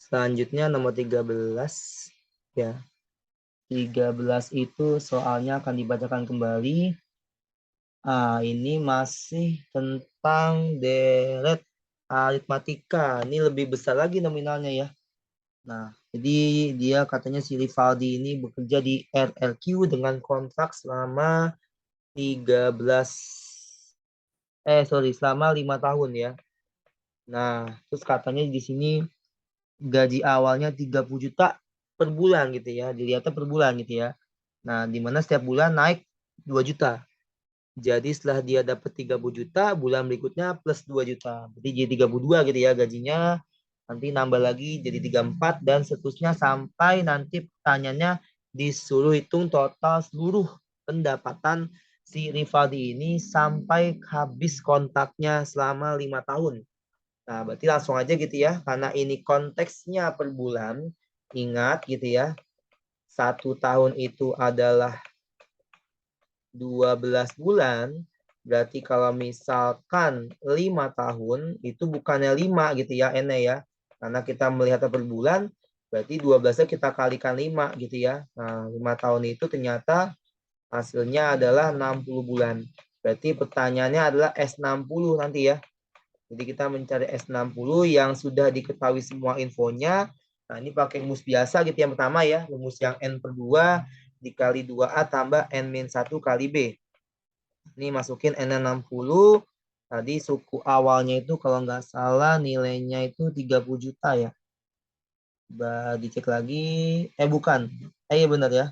Selanjutnya nomor 13 ya. 13 itu soalnya akan dibacakan kembali. Ini masih tentang deret aritmatika. Ini lebih besar lagi nominalnya ya. Nah, jadi dia katanya si Rivaldi ini bekerja di RRQ dengan kontrak selama 13 selama 5 tahun ya. Nah, terus katanya di sini gaji awalnya 30 juta per bulan gitu ya. Dilihatnya per bulan gitu ya. Nah, di mana setiap bulan naik 2 juta. Jadi setelah dia dapat 30 juta, bulan berikutnya plus 2 juta. Berarti jadi 32 gitu ya gajinya. Nanti nambah lagi jadi 34 dan seterusnya sampai nanti pertanyaannya disuruh hitung total seluruh pendapatan si Rivaldi ini sampai habis kontaknya selama 5 tahun. Nah, berarti langsung aja gitu ya. Karena ini konteksnya per bulan. Ingat gitu ya. 1 tahun itu adalah 12 bulan. Berarti kalau misalkan 5 tahun itu bukannya 5 gitu ya N ya. Karena kita melihat per bulan berarti 12-nya kita kalikan 5 gitu ya. Nah, 5 tahun itu ternyata hasilnya adalah 60 bulan. Berarti pertanyaannya adalah S60 nanti ya. Jadi kita mencari S60 yang sudah diketahui semua infonya. Nah, ini pakai rumus biasa gitu yang pertama ya. Rumus yang N per 2 dikali 2A tambah N-1 kali B. Ini masukin N60. Tadi suku awalnya itu kalau nggak salah nilainya itu 30 juta ya. Dicek lagi. Bukan. Iya benar ya.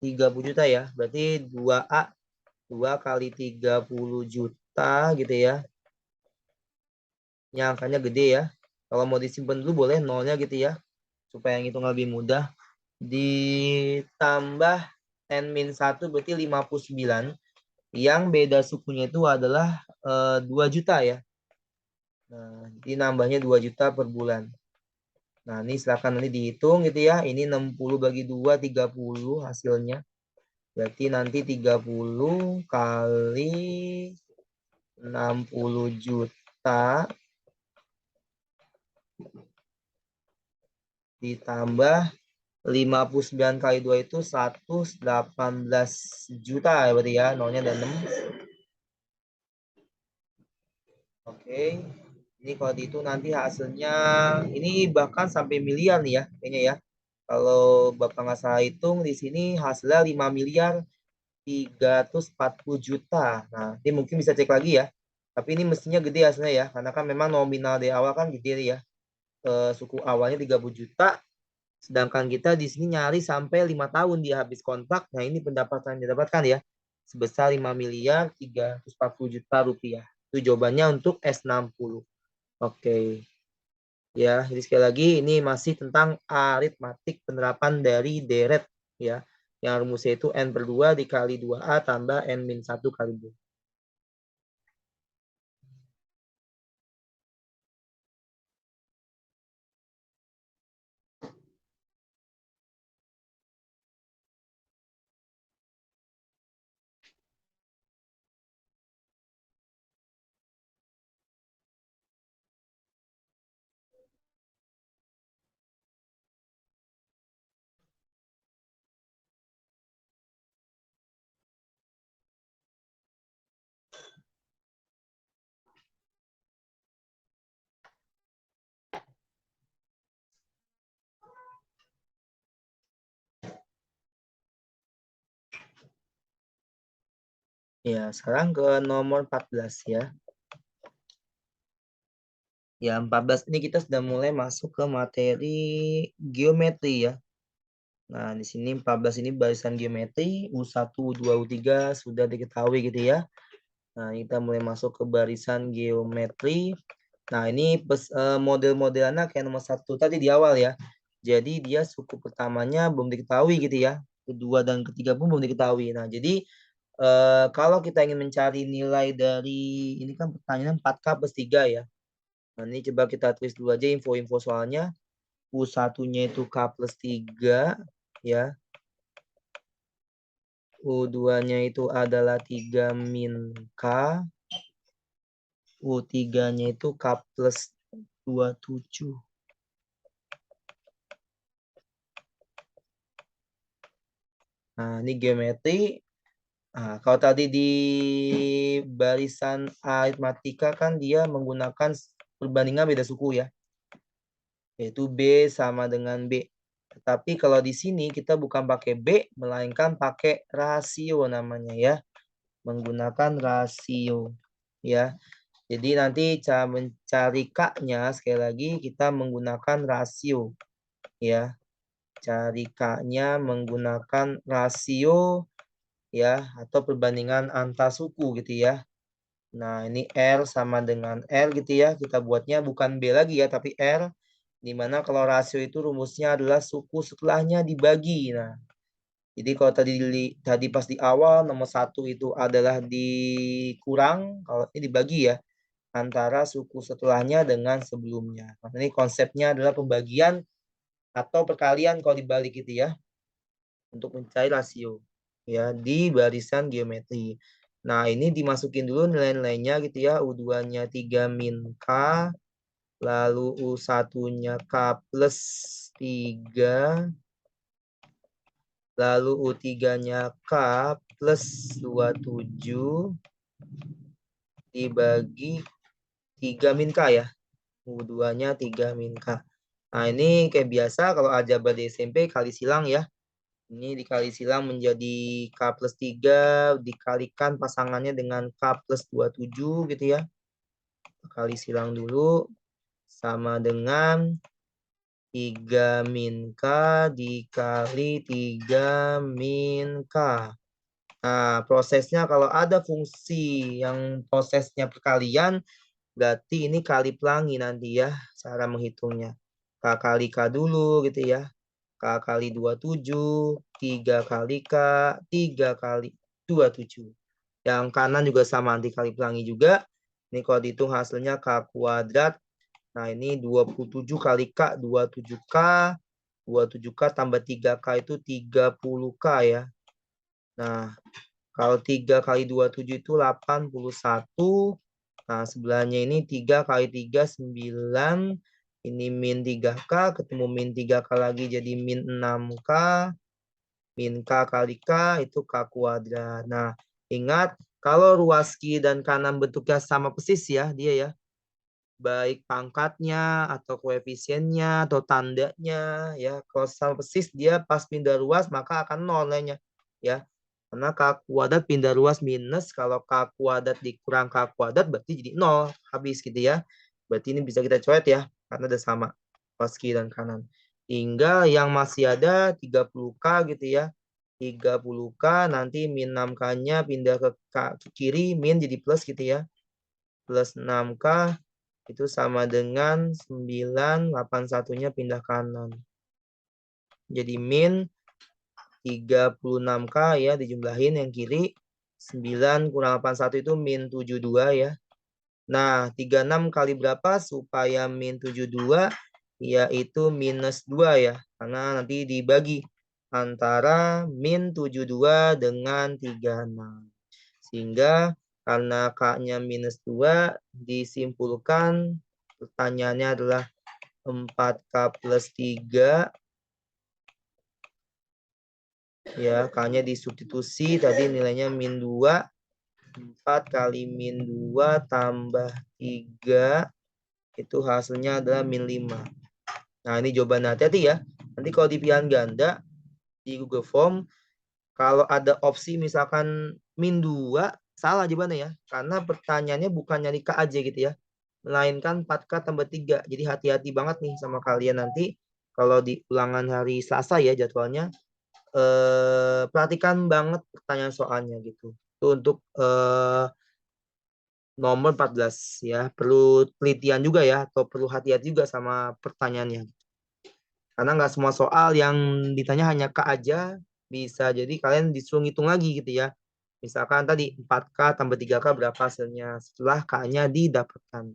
30 juta ya. Berarti 2A. 2 kali 30 juta gitu ya. Ini angkanya gede ya. Kalau mau disimpan dulu boleh nolnya gitu ya. Supaya ngitung lebih mudah. Ditambah N-1 berarti 59. Yang beda sukunya itu adalah 2 juta ya. Nah, jadi nambahnya 2 juta per bulan. Nah, ini silakan nanti dihitung gitu ya. Ini 60 bagi 2, 30 hasilnya. Berarti nanti 30 kali 60 juta ditambah 59 kali 2 itu 118 juta ya berarti ya. Nolnya ada 6. Oke. Ini kalau dihitung nanti hasilnya ini bahkan sampai miliar nih ya kayaknya ya. Kalau Bapak nggak salah hitung di sini hasilnya 5 miliar 340 juta. Nah, ini mungkin bisa cek lagi ya. Tapi ini mestinya gede hasilnya ya. Karena kan memang nominal dari awal kan gede ya. Suku awalnya 30 juta. Sedangkan kita di sini nyari sampai 5 tahun dia habis kontrak. Nah, ini pendapatan yang didapatkan ya. Sebesar 5 miliar 340 juta rupiah. Itu jawabannya untuk S60. Oke. Ya, jadi sekali lagi ini masih tentang aritmatik penerapan dari deret ya. Yang rumusnya itu N per 2 dikali 2A tambah N-1 kali B. Ya, sekarang ke nomor 14 ya. Ya, 14 ini kita sudah mulai masuk ke materi geometri ya. Nah, di sini 14 ini barisan geometri, U1, U2, U3 sudah diketahui gitu ya. Nah, kita mulai masuk ke barisan geometri. Nah, ini model-modelannya kayak nomor 1 tadi di awal ya. Jadi dia suku pertamanya belum diketahui gitu ya. Kedua dan ketiga pun belum diketahui. Nah, jadi kalau kita ingin mencari nilai dari, ini kan pertanyaan 4K plus 3 ya. Nah, ini coba kita tulis dulu aja info-info soalnya. U1-nya itu K plus 3 ya. U2-nya itu adalah 3 min K. U3-nya itu K plus 27. Nah, ini geometri. Nah, kalau tadi di barisan aritmatika kan dia menggunakan perbandingan beda suku ya. Yaitu B sama dengan B. Tetapi kalau di sini kita bukan pakai B, melainkan pakai rasio namanya ya. Menggunakan rasio ya. Jadi nanti cara mencari K-nya sekali lagi kita menggunakan rasio ya. Cari K-nya menggunakan rasio ya atau perbandingan antar suku gitu ya. Nah, ini R sama dengan R gitu ya. Kita buatnya bukan B lagi ya, tapi R. Dimana kalau rasio itu rumusnya adalah suku setelahnya dibagi. Nah, jadi kalau tadi pas di awal nomor 1 itu adalah dikurang, kalau ini dibagi ya antara suku setelahnya dengan sebelumnya. Nah, ini konsepnya adalah pembagian atau perkalian kalau dibalik gitu ya untuk mencari rasio ya di barisan geometri. Nah, ini dimasukin dulu nilai-nilainya gitu ya. U2-nya 3 min K, lalu U1-nya K plus 3, lalu U3-nya K plus 27 dibagi 3 min K ya. U2-nya 3 min K. Nah, ini kayak biasa kalau aljabar di SMP kali silang ya. Ini dikali silang menjadi K plus 3, dikalikan pasangannya dengan K plus 27 gitu ya. Kali silang dulu, sama dengan 3 min K dikali 3 min K. Nah, prosesnya kalau ada fungsi yang prosesnya perkalian, berarti ini kali pelangi nanti ya, cara menghitungnya. K kali K dulu gitu ya. K kali 27, 3 kali K, 3 kali 27. Yang kanan juga sama, nanti kali pelangi juga. Ini kalau dihitung hasilnya K kuadrat. Nah, ini 27 kali K, 27K. 27K tambah 3K itu 30K ya. Nah, kalau 3 kali 27 itu 81. Nah, sebelahnya ini 3 kali 3, 9. Ini min 3K, ketemu min 3K lagi jadi min 6K. Min K kali K itu K kuadrat. Nah, ingat kalau ruas kiri dan kanan bentuknya sama persis ya, dia ya. Baik pangkatnya atau koefisiennya atau tandanya ya. Kalau sama persis dia pas pindah ruas maka akan nol nilainya ya. Karena K kuadrat pindah ruas minus, kalau K kuadrat dikurang K kuadrat berarti jadi nol, habis gitu ya. Berarti ini bisa kita coret ya, karena udah sama pas kiri dan kanan. Hingga yang masih ada 30K gitu ya. 30K nanti min 6K-nya pindah ke kiri, min jadi plus gitu ya. Plus 6K itu sama dengan 981-nya pindah kanan. Jadi min 36K ya, dijumlahin yang kiri. 9 kurang 81 itu min 72 ya. Nah, 36 kali berapa supaya min 72? Yaitu minus 2 ya. Karena nanti dibagi antara min 72 dengan 36. Sehingga karena K-nya minus 2, disimpulkan pertanyaannya adalah 4K plus 3. Ya, K-nya disubstitusi, tadi nilainya min 2. 4 kali min 2 tambah 3. Itu hasilnya adalah min 5. Nah, ini jawaban hati-hati ya. Nanti kalau di pilihan ganda, di Google Form, kalau ada opsi misalkan min 2, salah jawabannya ya. Karena pertanyaannya bukan nyari K aja gitu ya. Melainkan 4K tambah 3. Jadi hati-hati banget nih sama kalian nanti. Kalau di ulangan hari Selasa ya jadwalnya. Perhatikan banget pertanyaan soalnya gitu. Itu untuk nomor 14 ya. Perlu telitian juga ya. Atau perlu hati-hati juga sama pertanyaannya. Karena nggak semua soal yang ditanya hanya K aja. Bisa jadi kalian disuruh ngitung lagi gitu ya. Misalkan tadi 4K tambah 3K berapa hasilnya setelah K-nya didapatkan.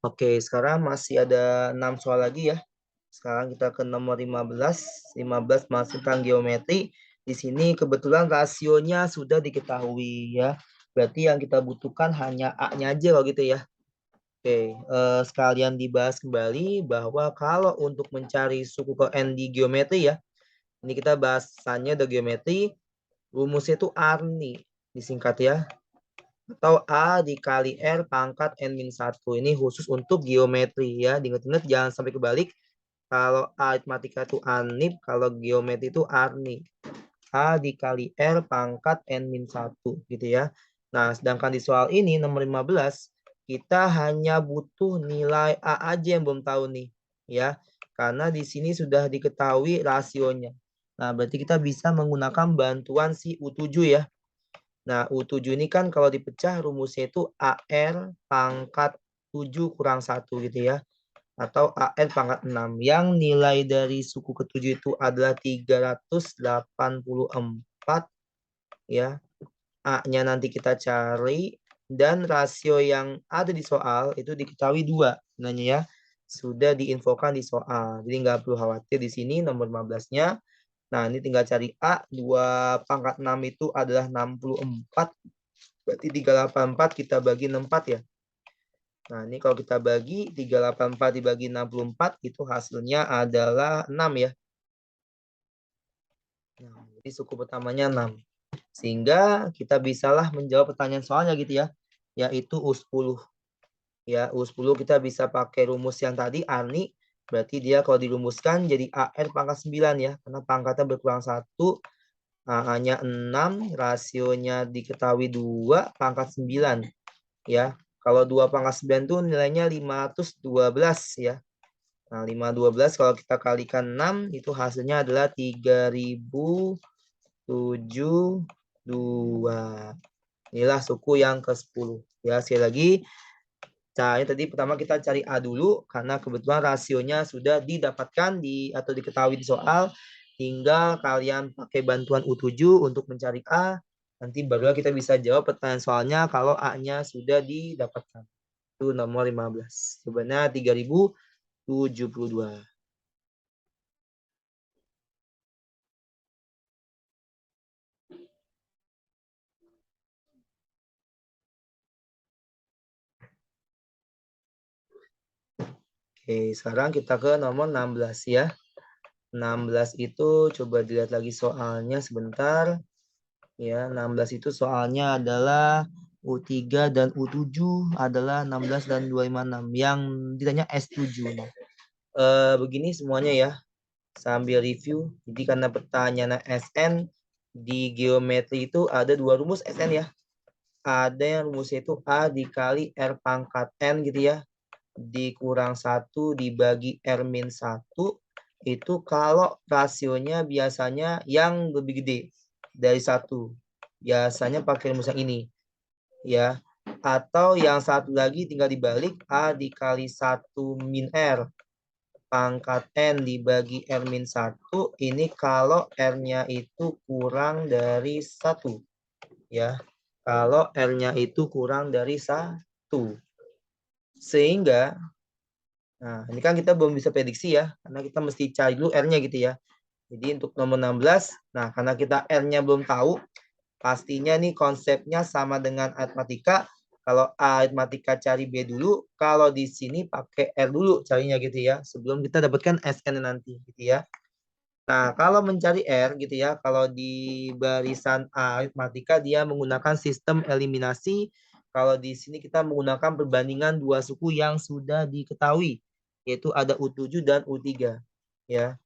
Oke, sekarang masih ada 6 soal lagi ya. Sekarang kita ke nomor 15. 15 masih tentang geometri. Di sini kebetulan rasionya sudah diketahui ya. Berarti yang kita butuhkan hanya A-nya aja kalau gitu ya. Oke, sekalian dibahas kembali bahwa kalau untuk mencari suku ke N di geometri ya, ini kita bahasannya the geometri, rumusnya itu Arni, disingkat ya. Atau A dikali R pangkat N-1. Ini khusus untuk geometri ya. Diingat-ingat jangan sampai kebalik. Kalau aritmatika itu Anip, kalau geometri itu Arni. A dikali R pangkat N-1 gitu ya. Nah, sedangkan di soal ini nomor 15, kita hanya butuh nilai A aja yang belum tahu nih. Ya, karena di sini sudah diketahui rasionya. Nah, berarti kita bisa menggunakan bantuan si U7 ya. Nah, U7 ini kan kalau dipecah rumusnya itu AR pangkat 7 kurang 1 gitu ya. Atau AR pangkat 6. Yang nilai dari suku ketujuh itu adalah 384 ya. A-nya nanti kita cari. Dan rasio yang ada di soal itu diketahui 2. Sebenarnya ya. Sudah diinfokan di soal. Jadi nggak perlu khawatir di sini nomor 15-nya. Nah, ini tinggal cari A. 2 pangkat 6 itu adalah 64. Berarti 384 kita bagi 64 ya. Nah, ini kalau kita bagi 384 dibagi 64 itu hasilnya adalah 6 ya. Nah, jadi suku pertamanya 6. Sehingga kita bisalah menjawab pertanyaan soalnya gitu ya. Yaitu U10. Ya, U10 kita bisa pakai rumus yang tadi Arni. Berarti dia kalau dirumuskan jadi AR pangkat 9 ya. Karena pangkatnya berkurang 1. A-nya 6, rasionya diketahui 2, pangkat 9. Ya, kalau 2 pangkat 9 itu nilainya 512 ya. Nah, 512 kalau kita kalikan 6, itu hasilnya adalah 3072. Inilah suku yang ke-10. Ya, sekali lagi, caranya tadi pertama kita cari A dulu, karena kebetulan rasionya sudah didapatkan atau diketahui di soal. Tinggal kalian pakai bantuan U7 untuk mencari A. Nanti baru kita bisa jawab pertanyaan soalnya kalau A-nya sudah didapatkan. Itu nomor 15. Sebenarnya 3072. Oke, sekarang kita ke nomor 16 ya. 16 itu coba dilihat lagi soalnya sebentar. Ya, 16 itu soalnya adalah U3 dan U7 adalah 16 dan 256. Yang ditanya S7. Nah, begini semuanya ya, sambil review. Jadi karena pertanyaan SN di geometri itu ada dua rumus SN ya. Ada yang rumusnya itu A dikali R pangkat N gitu ya. Dikurang 1 dibagi R min 1. Itu kalau rasionya biasanya yang lebih gede dari 1. Biasanya pakai rumus yang ini. Ya. Atau yang satu lagi tinggal dibalik. A dikali 1 min R pangkat N dibagi R min 1. Ini kalau R-nya itu kurang dari 1. Ya. Kalau R-nya itu kurang dari 1. Sehingga, nah ini kan kita belum bisa prediksi ya. Karena kita mesti cari dulu R-nya gitu ya. Jadi untuk nomor 16, nah karena kita R-nya belum tahu, pastinya nih konsepnya sama dengan aritmatika. Kalau aritmatika cari B dulu, kalau di sini pakai R dulu carinya gitu ya. Sebelum kita dapatkan SN nanti gitu ya. Nah, kalau mencari R gitu ya, kalau di barisan aritmatika dia menggunakan sistem eliminasi. Kalau di sini kita menggunakan perbandingan dua suku yang sudah diketahui, yaitu ada U7 dan U3 ya.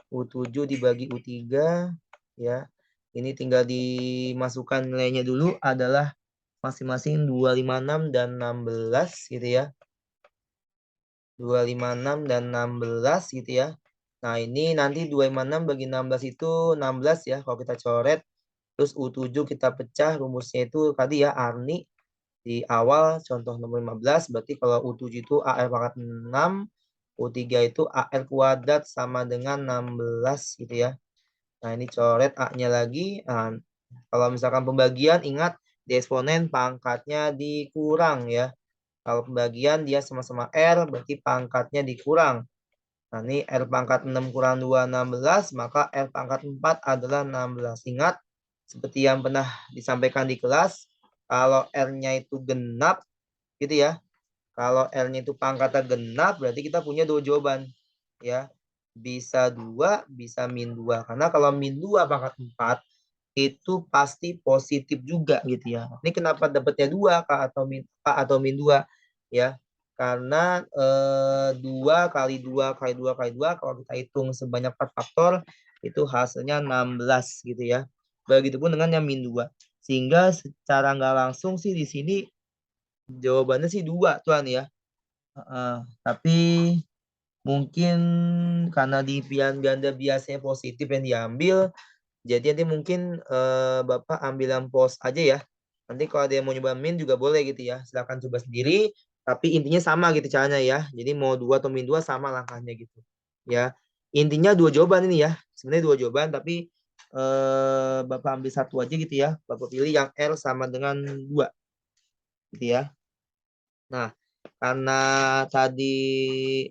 U7 dibagi U3 ya. Ini tinggal dimasukkan nilainya dulu adalah masing-masing 256 dan 16 gitu ya. 256 dan 16 gitu ya. Nah, ini nanti 256 bagi 16 itu 16 ya kalau kita coret. Terus U7 kita pecah, rumusnya itu tadi ya Arni di awal contoh nomor 15. Berarti kalau U7 itu AR pangkat 6, U3 itu AR kuadrat sama dengan 16 gitu ya. Nah, ini coret A-nya lagi. Nah, kalau misalkan pembagian, ingat di eksponen pangkatnya dikurang ya. Kalau pembagian dia sama-sama R, berarti pangkatnya dikurang. Nah, ini R pangkat 6 kurang 2, 16. Maka R pangkat 4 adalah 16. Ingat, seperti yang pernah disampaikan di kelas, kalau R-nya itu genap, gitu ya. Kalau R-nya itu pangkatnya genap, berarti kita punya dua jawaban. Ya, bisa 2, bisa min 2. Karena kalau min 2 pangkat 4, itu pasti positif juga gitu ya. Ini kenapa dapatnya 2 Kak atau min 2 ya. Karena 2 kali 2 kali 2 kali 2 kalau kita hitung sebanyak 4 faktor itu hasilnya 16 gitu ya. Begitupun dengan yang min 2. Sehingga secara nggak langsung sih di sini jawabannya sih 2 tuan ya. Tapi mungkin karena di pilihan ganda biasanya positif yang diambil, jadi nanti mungkin Bapak ambil yang pos aja ya. Nanti kalau ada yang mau nyoba min juga boleh gitu ya. Silahkan coba sendiri. Tapi intinya sama gitu caranya ya. Jadi mau 2 atau min 2 sama langkahnya gitu. Ya. Intinya dua jawaban ini ya. Sebenarnya dua jawaban tapi Bapak ambil satu aja gitu ya. Bapak pilih yang R sama dengan 2 gitu ya. Nah, karena tadi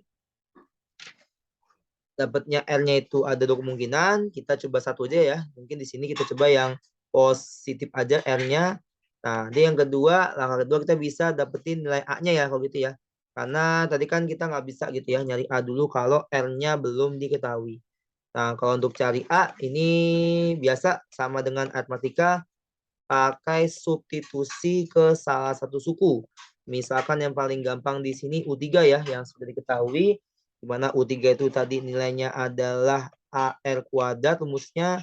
dapatnya R-nya itu ada dua kemungkinan, kita coba satu aja ya. Mungkin di sini kita coba yang positif aja R-nya. Nah, ini yang kedua, langkah kedua kita bisa dapetin nilai A-nya ya kalau gitu ya. Karena tadi kan kita nggak bisa gitu ya nyari A dulu kalau R-nya belum diketahui. Nah, kalau untuk cari A ini biasa sama dengan aritmatika pakai substitusi ke salah satu suku. Misalkan yang paling gampang di sini U3 ya yang sudah diketahui di mana U3 itu tadi nilainya adalah AR kuadrat rumusnya.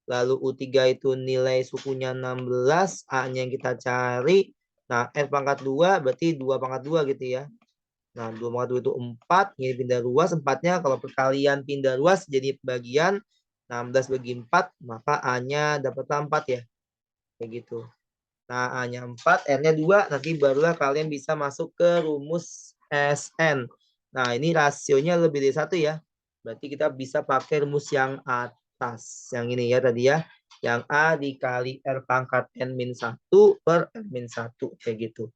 Lalu U3 itu nilai sukunya 16, A-nya yang kita cari. Nah, R pangkat 2 berarti 2 pangkat 2 gitu ya. Nah, 2 pangkat 2 itu 4, ini pindah ruas. 4-nya kalau perkalian pindah ruas jadi bagian 16 bagi 4, maka A-nya dapat 4 ya. Kayak gitu. Nah, A-nya 4, R-nya 2, nanti barulah kalian bisa masuk ke rumus SN. Nah, ini rasionya lebih dari 1 ya. Berarti kita bisa pakai rumus yang atas. Yang ini ya tadi ya. Yang A dikali R pangkat N-1 per N-1. Kayak gitu.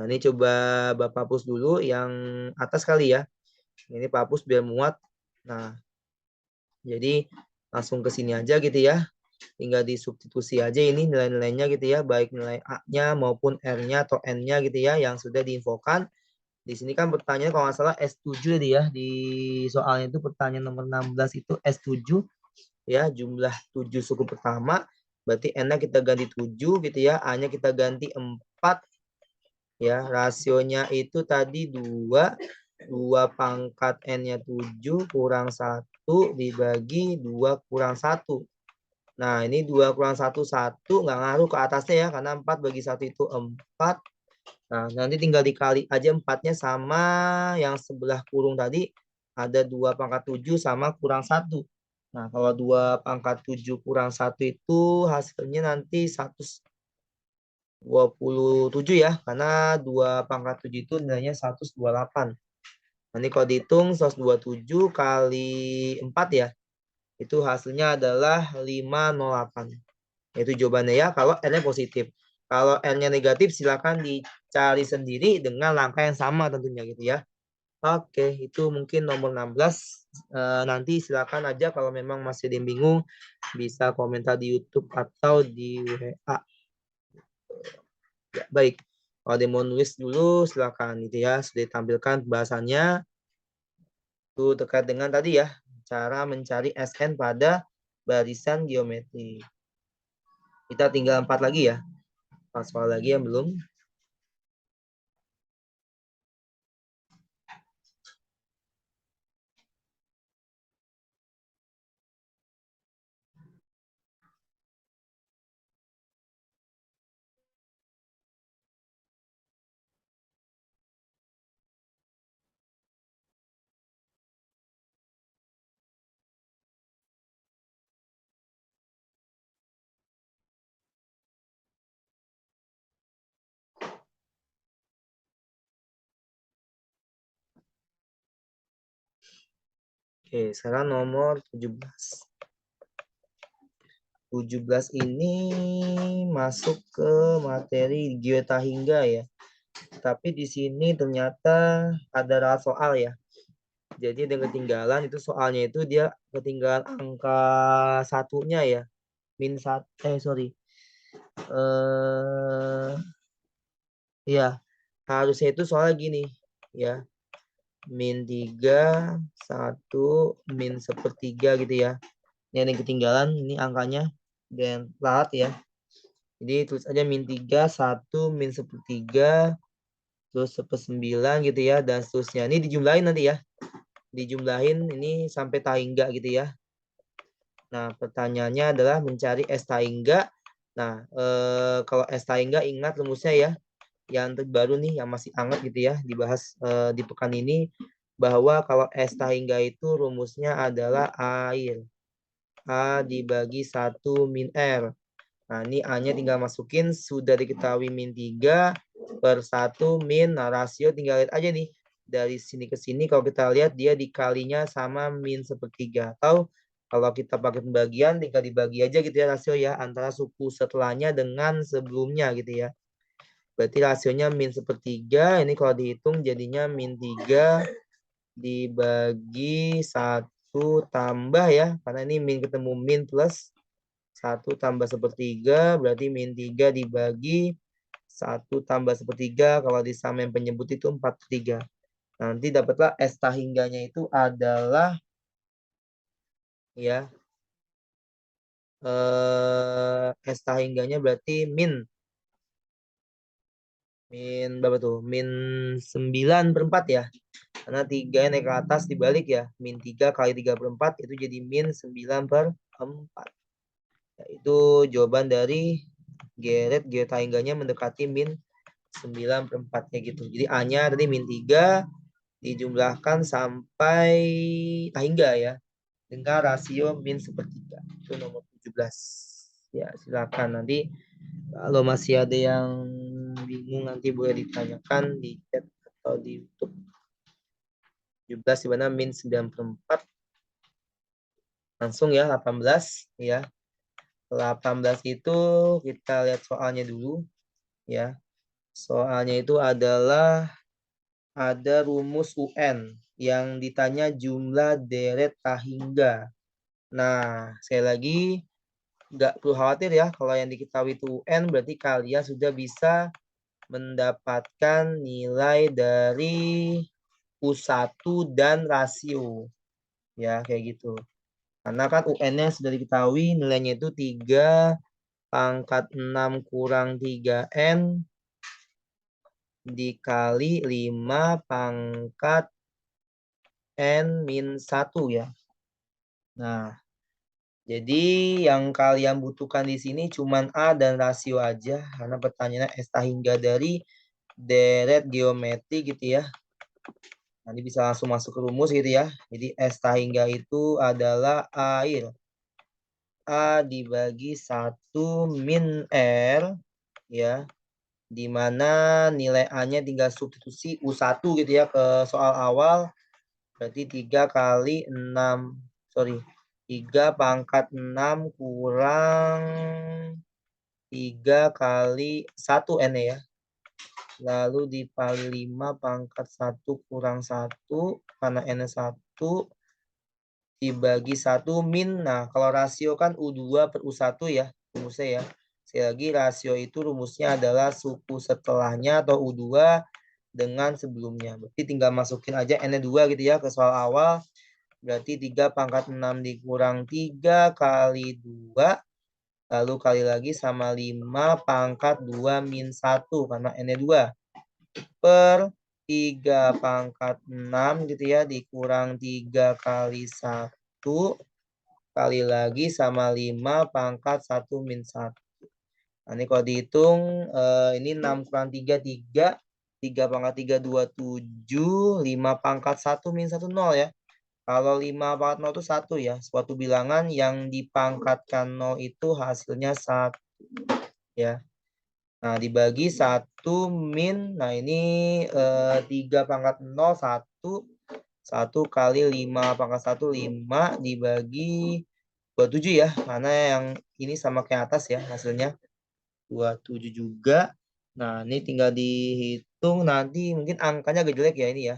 Nah, ini coba Bapak hapus dulu yang atas kali ya. Ini Pak hapus biar muat. Nah, jadi langsung ke sini aja gitu ya. Tinggal disubstitusi aja ini nilai-nilainya gitu ya, baik nilai A-nya maupun R-nya atau N-nya gitu ya yang sudah diinfokan. Di sini kan pertanyaan kalau nggak salah S7 ya, di soalnya itu pertanyaan nomor 16 itu S7 ya, jumlah 7 suku pertama. Berarti N-nya kita ganti 7 gitu ya. A-nya kita ganti 4. Ya, rasionya itu tadi 2. 2 pangkat N-nya 7 kurang 1 dibagi 2 kurang 1. Nah, ini 2 kurang 1, 1. Nggak ngaruh ke atasnya ya. Karena 4 bagi 1 itu 4. Nah, nanti tinggal dikali aja 4-nya sama yang sebelah kurung tadi. Ada 2 pangkat 7 sama kurang 1. Nah, kalau 2 pangkat 7 kurang 1 itu hasilnya nanti 127 ya. Karena 2 pangkat 7 itu nilainya 128. Nanti kalau dihitung 127 kali 4 ya. Itu hasilnya adalah 508. Itu jawabannya ya kalau N-nya positif. Kalau N-nya negatif silakan dicari sendiri dengan langkah yang sama tentunya gitu ya. Oke, itu mungkin nomor 16. Nanti silakan aja kalau memang masih ada yang bingung bisa komentar di YouTube atau di WA. Ya, baik. Kalau ada yang mau nulis dulu silakan gitu ya. Sudah ditampilkan bahasannya. Itu terkait dengan tadi ya, cara mencari SN pada barisan geometri. Kita tinggal 4 lagi ya. 4 soal lagi yang belum. Oke, sekarang nomor 17. 17 ini masuk ke materi geotahingga ya. Tapi di sini ternyata ada soal ya. Jadi ada ketinggalan itu soalnya itu dia ketinggalan angka satunya ya. Min satu, sorry. Ya, harusnya itu soalnya gini ya. Min 3, 1, min sepertiga gitu ya. Ini yang ketinggalan, ini angkanya. Dan telat ya. Jadi tulis aja min 3, 1, min sepertiga, terus sepersembilan gitu ya, dan seterusnya. Ini dijumlahin nanti ya. Dijumlahin ini sampai tahingga gitu ya. Nah, pertanyaannya adalah mencari S tahingga. Nah, kalau S tahingga ingat rumusnya ya. Yang terbaru nih, yang masih hangat gitu ya, dibahas di pekan ini. Bahwa kalau S tahingga itu rumusnya adalah air. A dibagi 1 min R. Nah, ini A-nya tinggal masukin, sudah diketahui min 3 per 1 min, nah rasio tinggal lihat aja nih. Dari sini ke sini, kalau kita lihat dia dikalinya sama min sepertiga. Atau kalau kita pakai pembagian, tinggal dibagi aja gitu ya rasio ya, antara suku setelahnya dengan sebelumnya gitu ya. Berarti rasionya min sepertiga, ini kalau dihitung jadinya min 3 dibagi 1 tambah ya, karena ini min ketemu min plus 1 tambah sepertiga, berarti min 3 dibagi 1 tambah sepertiga, kalau disamain penyebut itu 43. Nanti dapatlah S tahingganya itu adalah ya S tahingganya berarti min berapa tuh? Min 9/4 ya. Karena 3 naik ke atas dibalik ya. Min 3 kali 3/4 itu jadi min 9/4. Ya, itu jawaban dari Geret geotahingganya mendekati min 9/4-nya gitu. Jadi A-nya tadi min 3 dijumlahkan sampai tahingga ya. Dengan rasio min sepertiga. Itu nomor 17. Ya, silakan nanti kalau masih ada yang bingung nanti boleh ditanyakan di chat atau di YouTube. 17 di mana min 9/4. Langsung ya 18 ya. 18 itu kita lihat soalnya dulu ya. Soalnya itu adalah ada rumus UN yang ditanya jumlah deret tahingga. Nah, sekali lagi nggak perlu khawatir ya kalau yang diketahui itu UN berarti kalian sudah bisa mendapatkan nilai dari U1 dan rasio. Ya, kayak gitu. Karena kan UN-nya sudah diketahui nilainya itu 3 pangkat 6 kurang 3N dikali 5 pangkat N min 1 ya. Nah, jadi yang kalian butuhkan di sini cuman A dan rasio aja. Karena pertanyaannya S hingga dari deret geometri gitu ya. Nanti bisa langsung masuk ke rumus gitu ya. Jadi S hingga itu adalah air. A dibagi 1 min R ya. Dimana nilai A-nya tinggal substitusi U1 gitu ya ke soal awal. Berarti 3 kali 6. Sorry. 3 pangkat 6 kurang 3 kali 1 N ya. Lalu dikali 5 pangkat 1 kurang 1. Karena N 1 dibagi 1 min. Nah, kalau rasio kan U2 per U1 ya. Rumusnya ya. Sekali lagi rasio itu rumusnya adalah suku setelahnya atau U2 dengan sebelumnya. Berarti tinggal masukin aja N-nya 2 gitu ya ke soal awal. Berarti 3 pangkat 6 dikurang 3 kali 2. Lalu kali lagi sama 5 pangkat 2 min 1. Karena N-nya 2. Per 3 pangkat 6 gitu ya. Dikurang 3 kali 1. Kali lagi sama 5 pangkat 1 min 1. Nah, ini kalau dihitung, ini 6 kurang 3, 3. 3 pangkat 3, 2, 7. 5 pangkat 1 min 1, 0 ya. Kalau 5 pangkat 0 itu 1 ya. Suatu bilangan yang dipangkatkan 0 itu hasilnya 1. Ya. Nah, dibagi 1 min. Nah, ini 3 pangkat 0, 1. 1 kali 5 pangkat 1, 5. Dibagi 27 ya. Karena yang ini sama kayak atas ya hasilnya. 27 juga. Nah, ini tinggal dihitung. Nanti mungkin angkanya agak jelek ya ini ya.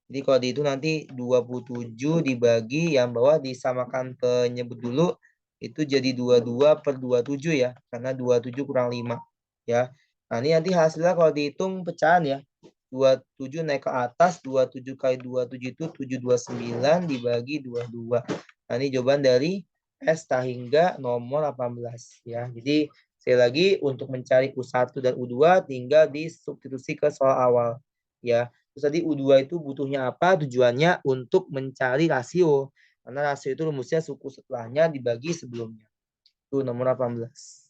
Jadi kalau dihitung nanti 27 dibagi yang bawah disamakan penyebut dulu. Itu jadi 22 per 27 ya. Karena 27 kurang 5. Ya. Nah, ini nanti hasilnya kalau dihitung pecahan ya. 27 naik ke atas. 27 kali 27 itu 729 dibagi 22. Nah, ini jawaban dari S hingga nomor 18. Ya. Jadi sekali lagi untuk mencari U1 dan U2 tinggal disubstitusi ke soal awal. Ya. Terus tadi U2 itu butuhnya apa? Tujuannya untuk mencari rasio. Karena rasio itu rumusnya suku setelahnya dibagi sebelumnya. Itu nomor 18.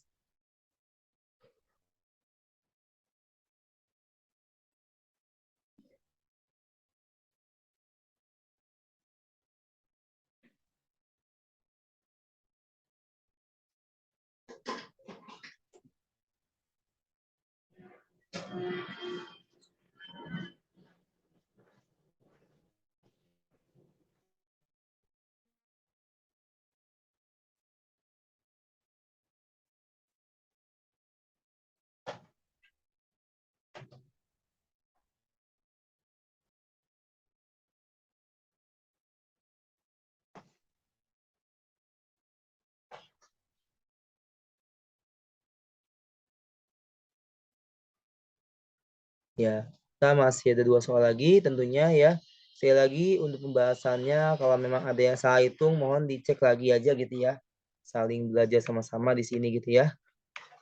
Ya, kita masih ada 2 soal lagi tentunya ya. Sekali lagi untuk pembahasannya kalau memang ada yang salah hitung mohon dicek lagi aja gitu ya. Saling belajar sama-sama di sini gitu ya.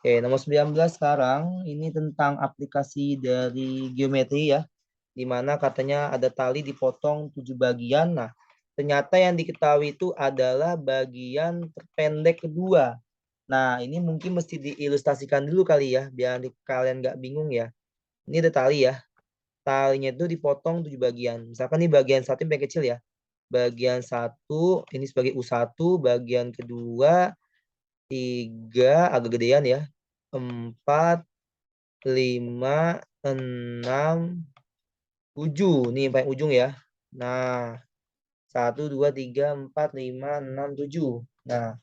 Oke, nomor 19 sekarang ini tentang aplikasi dari geometri ya. Di mana katanya ada tali dipotong 7 bagian. Nah, ternyata yang diketahui itu adalah bagian terpendek kedua. Nah, ini mungkin mesti diilustrasikan dulu kali ya, biar kalian nggak bingung ya. Ini ada tali ya. Talinya itu dipotong 7 bagian. Misalkan ini bagian 1 yang paling kecil ya. Bagian 1 ini sebagai U1, bagian kedua 3 agak gedean ya. 4, 5, 6, 7. Ini yang paling ujung ya. Nah, 1, 2, 3, 4, 5, 6, 7. Nah,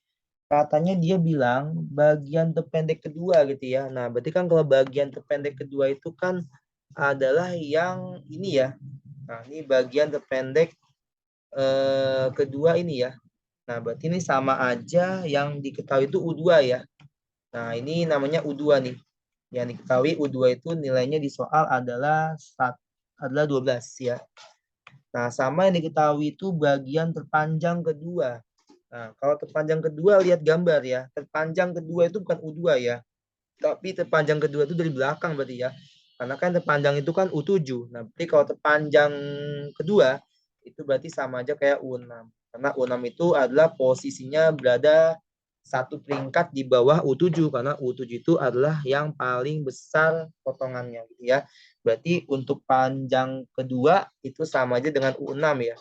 katanya dia bilang bagian terpendek kedua gitu ya. Nah, berarti kan kalau bagian terpendek kedua itu kan adalah yang ini ya. Nah, ini bagian terpendek kedua ini ya. Nah, berarti ini sama aja yang diketahui itu U2 ya. Nah, ini namanya U2 nih. Yang diketahui U2 itu nilainya di soal adalah 12 ya. Nah, sama yang diketahui itu bagian terpanjang kedua. Nah, kalau terpanjang kedua lihat gambar ya. Terpanjang kedua itu bukan U2 ya. Tapi terpanjang kedua itu dari belakang berarti ya. Karena kan terpanjang itu kan U7. Nah, berarti kalau terpanjang kedua itu berarti sama aja kayak U6. Karena U6 itu adalah posisinya berada satu peringkat di bawah U7 karena U7 itu adalah yang paling besar potongannya gitu ya. Berarti untuk panjang kedua itu sama aja dengan U6 ya.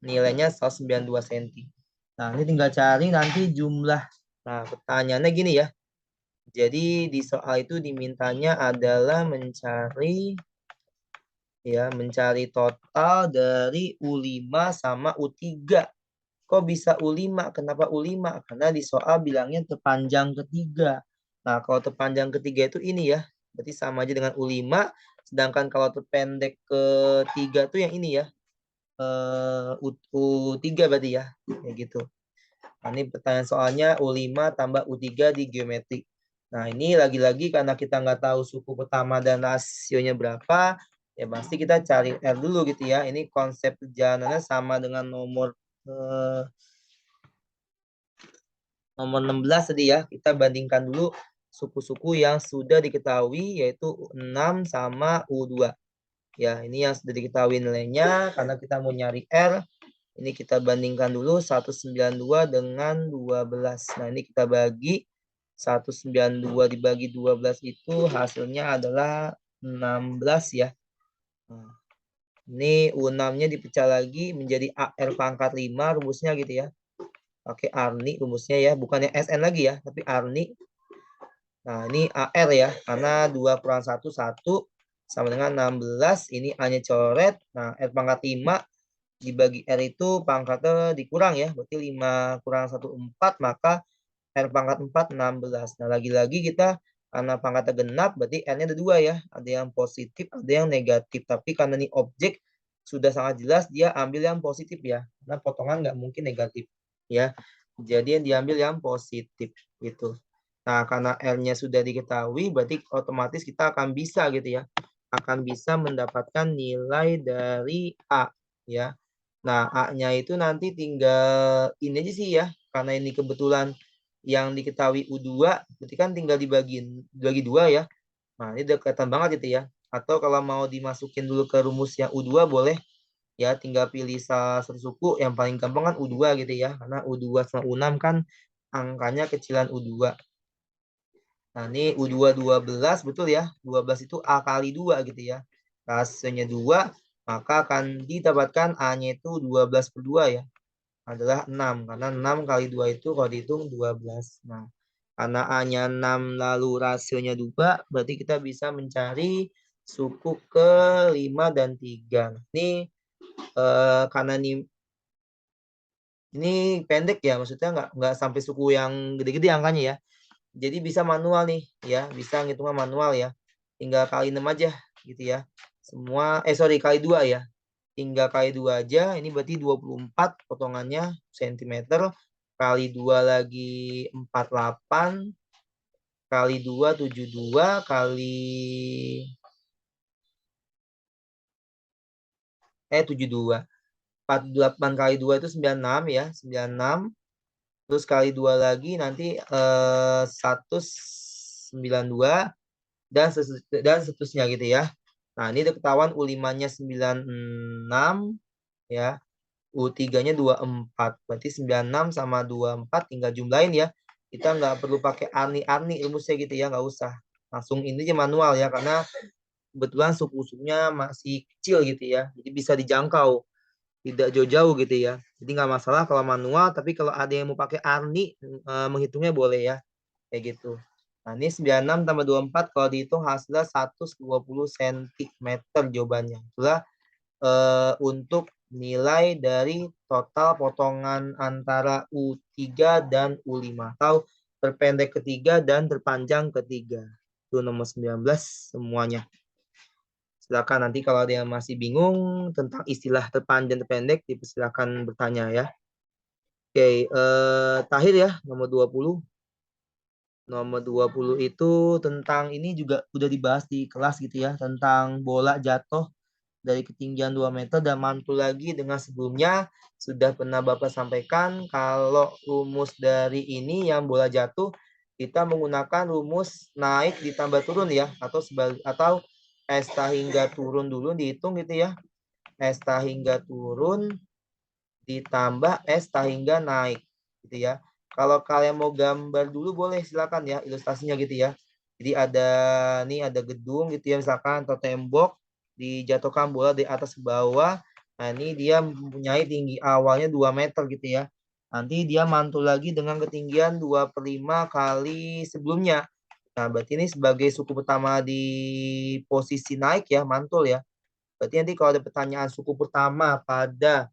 Nilainya 192 cm. Nah, ini tinggal cari nanti jumlah. Nah, pertanyaannya gini ya. Jadi di soal itu dimintanya adalah mencari total dari U5 sama U3. Kok bisa U5? Kenapa U5? Karena di soal bilangnya terpanjang ketiga. Nah, kalau terpanjang ketiga itu ini ya. Berarti sama aja dengan U5. Sedangkan kalau terpendek ketiga tuh yang ini ya. U3 berarti ya. Kayak gitu. Nah, ini pertanyaan soalnya U5 tambah U3 di geometri. Nah, ini lagi-lagi karena kita nggak tahu suku pertama dan rasionya berapa, ya pasti kita cari R dulu gitu ya. Ini konsep perjalanannya sama dengan nomor 16 tadi ya. Kita bandingkan dulu suku-suku yang sudah diketahui yaitu 6 sama U2. Ya, ini yang sudah diketahui nilainya karena kita mau nyari R. Ini kita bandingkan dulu 192 dengan 12. Nah, ini kita bagi 192 dibagi 12 itu hasilnya adalah 16 ya. Nah, ini U6-nya dipecah lagi menjadi AR pangkat 5 rumusnya gitu ya. Pakai Arni rumusnya ya, bukannya SN lagi ya, tapi Arni. Nah, ini AR ya, karena 2 kurang 1, 1 sama dengan 16. Ini A-nya coret. Nah, R pangkat 5 dibagi R itu pangkatnya dikurang ya. Berarti 5 kurang 1, 4. Maka R pangkat 4, 16. Nah, lagi-lagi kita karena pangkatnya genap, berarti R-nya ada 2 ya. Ada yang positif, ada yang negatif. Tapi karena ini objek sudah sangat jelas, dia ambil yang positif ya. Karena potongan nggak mungkin negatif ya. Jadi yang diambil yang positif gitu. Nah, karena R-nya sudah diketahui, berarti otomatis kita akan bisa gitu ya. Akan bisa mendapatkan nilai dari A ya. Nah, A-nya itu nanti tinggal ini aja sih ya. Karena ini kebetulan yang diketahui U2, berarti kan tinggal dibagi 2 ya. Nah, ini udah kelihatan banget gitu ya. Atau kalau mau dimasukin dulu ke rumus yang U2 boleh ya, tinggal pilih salah satu suku. Yang paling gampang kan U2 gitu ya. Karena U2 sama U6 kan angkanya kecilan U2. Nah, ini U2 12 betul ya. 12 itu A kali 2 gitu ya. Rasionya 2, maka akan didapatkan A-nya itu 12 per 2 ya. Adalah 6. Karena 6 kali 2 itu kalau dihitung 12. Nah, karena A-nya 6 lalu rasionya 2, berarti kita bisa mencari suku ke 5 dan 3. Ini karena ini pendek ya, maksudnya nggak sampai suku yang gede-gede angkanya ya. Jadi bisa manual nih ya, bisa ngitungnya manual ya. Tinggal kali 6 aja gitu ya. Kali 2 ya. Tinggal kali 2 aja, ini berarti 24 potongannya sentimeter. Kali 2 lagi 48, kali 2 72, kali 72. 48 kali 2 itu 96 ya, 96. Terus kali 2 lagi nanti 192 dan seterusnya gitu ya. Nah, ini udah ketahuan U5-nya 96 ya. U3-nya 24. Berarti 96 sama 24 tinggal jumlahin ya. Kita nggak perlu pakai arni-arni rumusnya gitu ya, nggak usah. Langsung ini aja manual ya, karena kebetulan suku-sukunya masih kecil gitu ya. Jadi bisa dijangkau, tidak jauh-jauh gitu ya. Jadi nggak masalah kalau manual, tapi kalau ada yang mau pakai arni, menghitungnya boleh ya. Kayak gitu. Nah, ini 96 tambah 24 kalau dihitung hasilnya 120 cm jawabannya. Itulah untuk nilai dari total potongan antara U3 dan U5 atau terpendek ketiga dan terpanjang ketiga. Itu nomor 19 semuanya. Silakan nanti kalau ada yang masih bingung tentang istilah terpanjang terpendek, silakan bertanya ya. Oke, terakhir ya, nomor 20. Nomor 20 itu tentang ini juga udah dibahas di kelas gitu ya, tentang bola jatuh dari ketinggian 2 meter dan mantul lagi dengan sebelumnya. Sudah pernah Bapak sampaikan kalau rumus dari ini yang bola jatuh kita menggunakan rumus naik ditambah turun ya, atau esta hingga turun dulu dihitung gitu ya. Esta hingga turun ditambah esta hingga naik gitu ya. Kalau kalian mau gambar dulu boleh silakan ya ilustrasinya gitu ya. Jadi ada gedung gitu ya misalkan atau tembok dijatuhkan bola di atas ke bawah. Nah, ini dia mempunyai tinggi awalnya 2 meter gitu ya. Nanti dia mantul lagi dengan ketinggian 2/5 kali sebelumnya. Nah, berarti ini sebagai suku pertama di posisi naik ya, mantul ya. Berarti nanti kalau ada pertanyaan suku pertama pada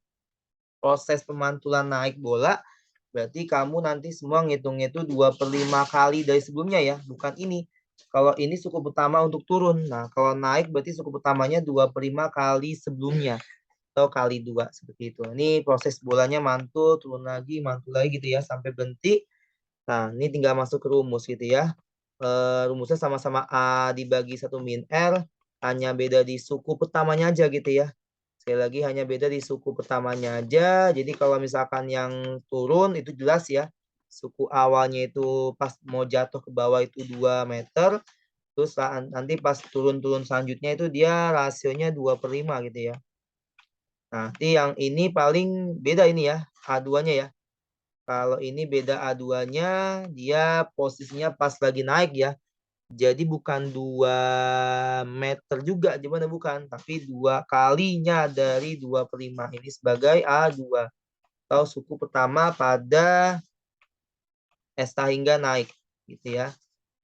proses pemantulan naik bola, berarti kamu nanti semua ngitungnya itu 2/5 kali dari sebelumnya ya, bukan ini. Kalau ini suku pertama untuk turun. Nah, kalau naik berarti suku pertamanya 2/5 kali sebelumnya atau kali 2 seperti itu. Ini proses bolanya mantul, turun lagi, mantul lagi gitu ya sampai berhenti. Nah, ini tinggal masuk ke rumus gitu ya. Rumusnya sama-sama A dibagi 1 min R, hanya beda di suku pertamanya aja gitu ya. Sekali lagi hanya beda di suku pertamanya aja. Jadi kalau misalkan yang turun itu jelas ya. Suku awalnya itu pas mau jatuh ke bawah itu 2 meter. Terus nanti pas turun-turun selanjutnya itu dia rasionya 2/5 gitu ya. Nah, nanti yang ini paling beda ini ya, A2-nya ya. Kalau ini beda A2-nya, dia posisinya pas lagi naik ya. Jadi bukan 2 meter juga, gimana bukan, tapi 2 kalinya dari 2/5 ini sebagai A2 atau suku pertama pada esta hingga naik gitu ya.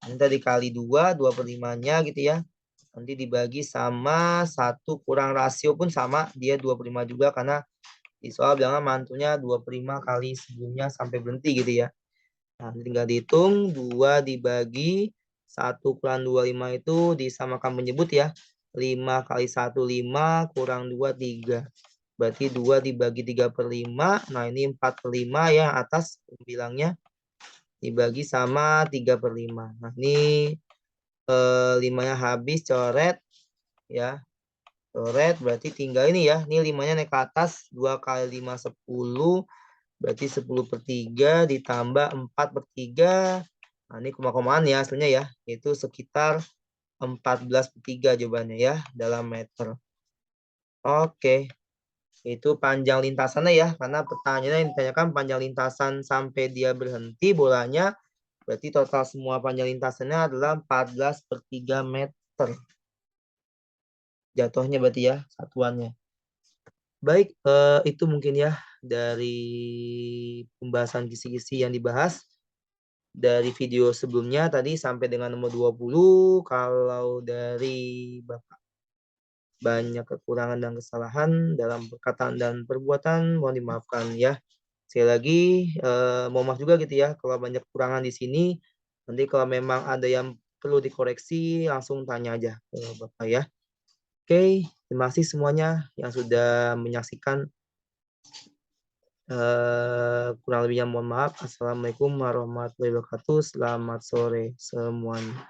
Nanti dikali 2, 2/5-nya gitu ya. Nanti dibagi sama 1 kurang rasio pun sama, dia 2/5 juga karena di soal bilangnya mantunya 2/5 kali sebelumnya sampai berhenti gitu ya. Nah, tinggal dihitung 2 dibagi 1 kurang 25 itu disamakan menyebut ya. 5 kali 1 5 kurang 2 3. Berarti 2 dibagi 3/5. Nah, ini 4/5 ya atas bilangnya dibagi sama 3/5. Nah, ini 5-nya habis coret ya. Coret berarti tinggal ini ya. Ini 5-nya naik ke atas 2 kali 5 10. Berarti 10/3 ditambah 4/3. Nah, ini koma-komaan ya hasilnya ya. Itu sekitar 14/3 jawabannya ya dalam meter. Oke. Itu panjang lintasannya ya. Karena pertanyaannya yang ditanyakan panjang lintasan sampai dia berhenti bolanya. Berarti total semua panjang lintasannya adalah 14/3 meter. Jatuhnya berarti ya satuannya. Baik, itu mungkin ya dari pembahasan kisi-kisi yang dibahas. Dari video sebelumnya tadi sampai dengan nomor 20, kalau dari Bapak banyak kekurangan dan kesalahan dalam perkataan dan perbuatan, mohon dimaafkan ya. Sekali lagi, mohon maaf juga gitu ya kalau banyak kekurangan di sini. Nanti kalau memang ada yang perlu dikoreksi, langsung tanya aja ke Bapak ya. Oke, terima kasih semuanya yang sudah menyaksikan. Kurang lebihnya mohon maaf. Assalamualaikum warahmatullahi wabarakatuh. Selamat sore semuanya.